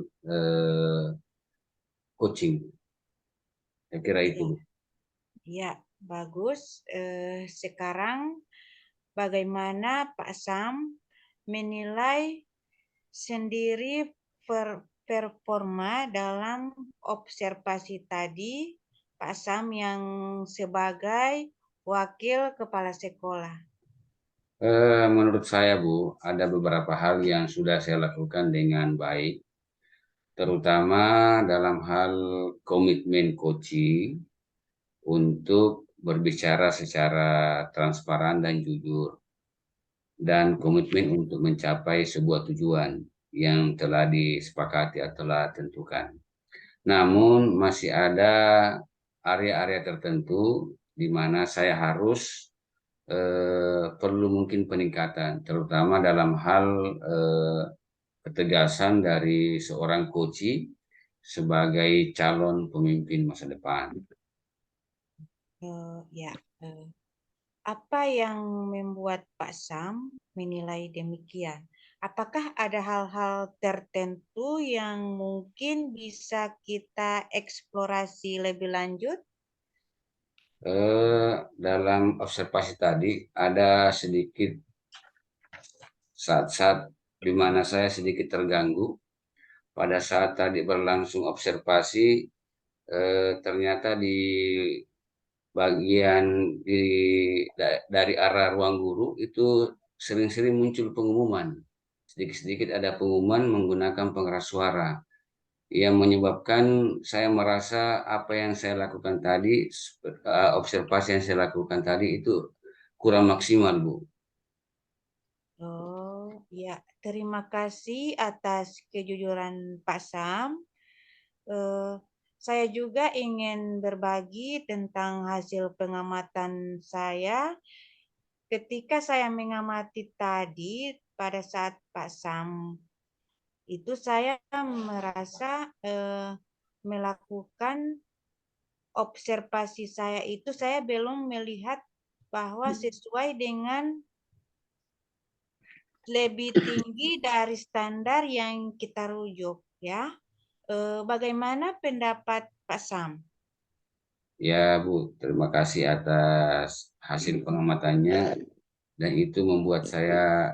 coaching. Saya kira Ya, itu. ya, bagus. Sekarang bagaimana Pak Sam menilai sendiri performa dalam observasi tadi Pak Sam yang sebagai wakil kepala sekolah? Menurut saya, Bu, ada beberapa hal yang sudah saya lakukan dengan baik, terutama dalam hal komitmen coaching untuk berbicara secara transparan dan jujur, dan komitmen untuk mencapai sebuah tujuan yang telah disepakati atau telah tentukan. Namun masih ada area-area tertentu di mana saya harus perlu mungkin peningkatan, terutama dalam hal ketegasan dari seorang coach sebagai calon pemimpin masa depan. Ya, apa yang membuat Pak Sam menilai demikian? Apakah ada hal-hal tertentu yang mungkin bisa kita eksplorasi lebih lanjut? Dalam observasi tadi ada sedikit saat-saat di mana saya sedikit terganggu pada saat tadi berlangsung observasi. Ternyata di bagian dari arah ruang guru itu sering-sering muncul pengumuman. Sedikit-sedikit ada pengumuman menggunakan pengeras suara yang menyebabkan saya merasa apa yang saya lakukan tadi, observasi yang saya lakukan tadi itu kurang maksimal, Bu. Oh, ya, terima kasih atas kejujuran Pak Sam. Eh, saya juga ingin berbagi tentang hasil pengamatan saya. Ketika saya mengamati tadi pada saat Pak Sam itu saya merasa melakukan observasi saya itu saya belum melihat bahwa sesuai dengan lebih tinggi dari standar yang kita rujuk ya. Bagaimana pendapat Pak Sam? Ya, Bu, terima kasih atas hasil pengamatannya, dan itu membuat saya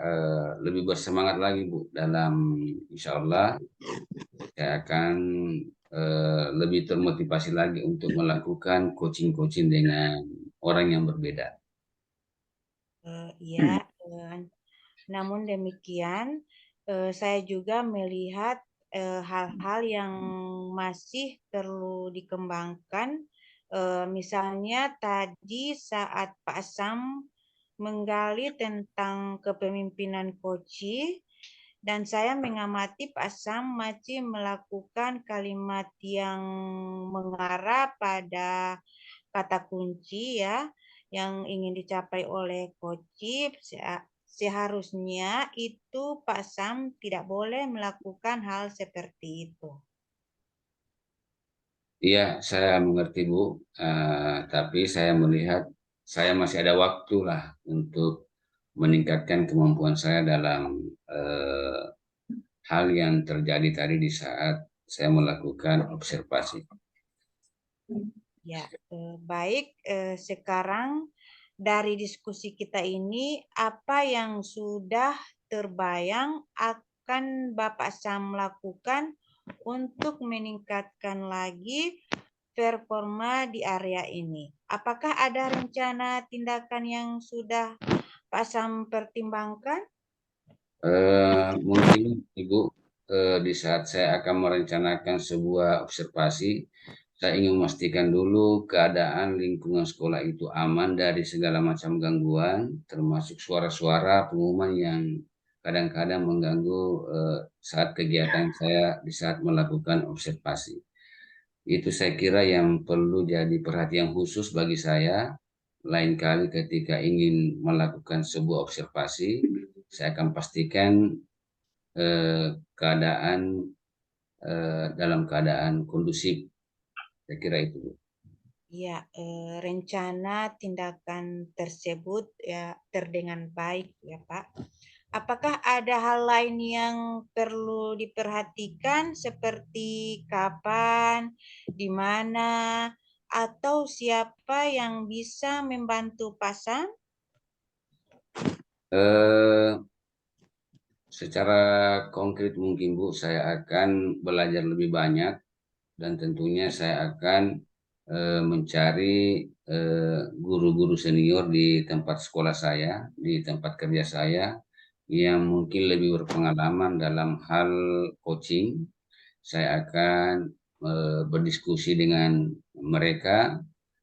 lebih bersemangat lagi, Bu, dalam insya Allah saya akan lebih termotivasi lagi untuk melakukan coaching-coaching dengan orang yang berbeda. Ya, namun demikian saya juga melihat hal-hal yang masih perlu dikembangkan. Misalnya tadi saat Pak Sam menggali tentang kepemimpinan Koci dan saya mengamati Pak Sam masih melakukan kalimat yang mengarah pada kata kunci ya yang ingin dicapai oleh Koci. Seharusnya itu Pak Sam tidak boleh melakukan hal seperti itu. Iya, saya mengerti, Bu. Tapi saya melihat saya masih ada waktu lah untuk meningkatkan kemampuan saya dalam eh, hal yang terjadi tadi di saat saya melakukan observasi. Ya, baik. Sekarang dari diskusi kita ini, apa yang sudah terbayang akan Bapak Sam lakukan untuk meningkatkan lagi performa di area ini? Apakah ada rencana tindakan yang sudah Pak Sam pertimbangkan? Mungkin Ibu, di saat saya akan merencanakan sebuah observasi, saya ingin memastikan dulu keadaan lingkungan sekolah itu aman dari segala macam gangguan, termasuk suara-suara pengumuman yang kadang-kadang mengganggu saat kegiatan saya di saat melakukan observasi. Itu saya kira yang perlu jadi perhatian khusus bagi saya. Lain kali ketika ingin melakukan sebuah observasi, saya akan pastikan keadaan dalam keadaan kondusif. Saya kira itu, Bu. Ya, rencana tindakan tersebut ya terdengar baik ya Pak. Apakah ada hal lain yang perlu diperhatikan seperti kapan, di mana, atau siapa yang bisa membantu pasang? Eh, Secara konkret mungkin Bu, saya akan belajar lebih banyak dan tentunya saya akan mencari guru-guru senior di tempat sekolah saya, di tempat kerja saya yang mungkin lebih berpengalaman dalam hal coaching. Saya akan berdiskusi dengan mereka.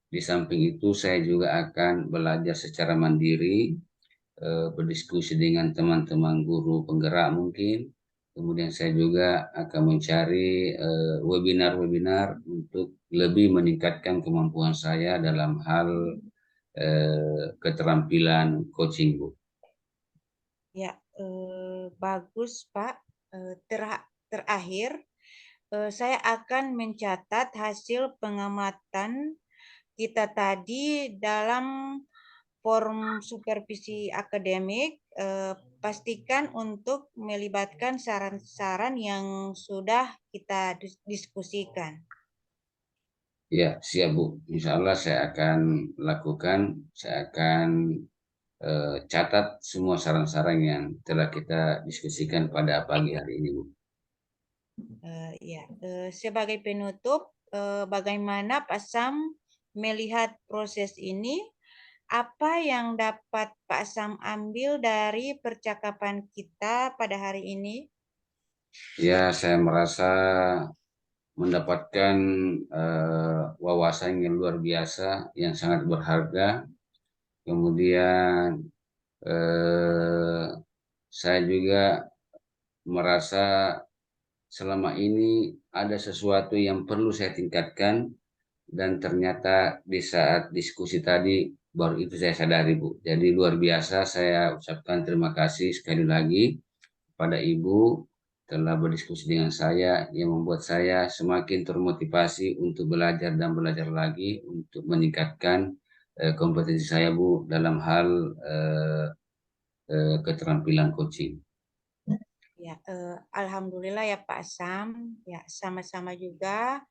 Di samping itu saya juga akan belajar secara mandiri, berdiskusi dengan teman-teman guru penggerak mungkin. Kemudian saya juga akan mencari webinar-webinar untuk lebih meningkatkan kemampuan saya dalam hal keterampilan coaching, Bu. Ya, bagus Pak. Terakhir, saya akan mencatat hasil pengamatan kita tadi dalam forum supervisi akademik. Pastikan untuk melibatkan saran-saran yang sudah kita diskusikan. Ya, siap Bu. Insya Allah saya akan lakukan, saya akan catat semua saran-saran yang telah kita diskusikan pada pagi hari ini, Bu. Ya, sebagai penutup, bagaimana Pak Sam melihat proses ini? Apa yang dapat Pak Sam ambil dari percakapan kita pada hari ini? Ya, saya merasa mendapatkan wawasan yang luar biasa, yang sangat berharga. Kemudian eh, saya juga merasa selama ini ada sesuatu yang perlu saya tingkatkan dan ternyata di saat diskusi tadi baru itu saya sadari, Bu. Jadi luar biasa, saya ucapkan terima kasih sekali lagi pada Ibu telah berdiskusi dengan saya yang membuat saya semakin termotivasi untuk belajar dan belajar lagi untuk meningkatkan kompetensi saya, Bu, dalam hal keterampilan coaching. Ya, alhamdulillah ya Pak Sam. Ya, sama-sama juga.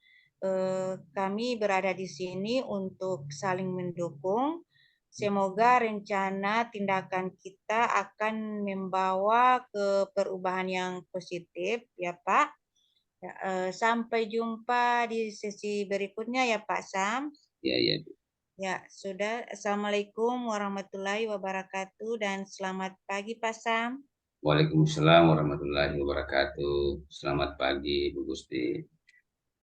Kami berada di sini untuk saling mendukung. Semoga rencana tindakan kita akan membawa ke perubahan yang positif, ya Pak. Ya, sampai jumpa di sesi berikutnya ya Pak Sam. Ya, ya. Ya, sudah. Assalamualaikum warahmatullahi wabarakatuh dan selamat pagi Pak Sam. Waalaikumsalam warahmatullahi wabarakatuh. Selamat pagi, Bu Gusti.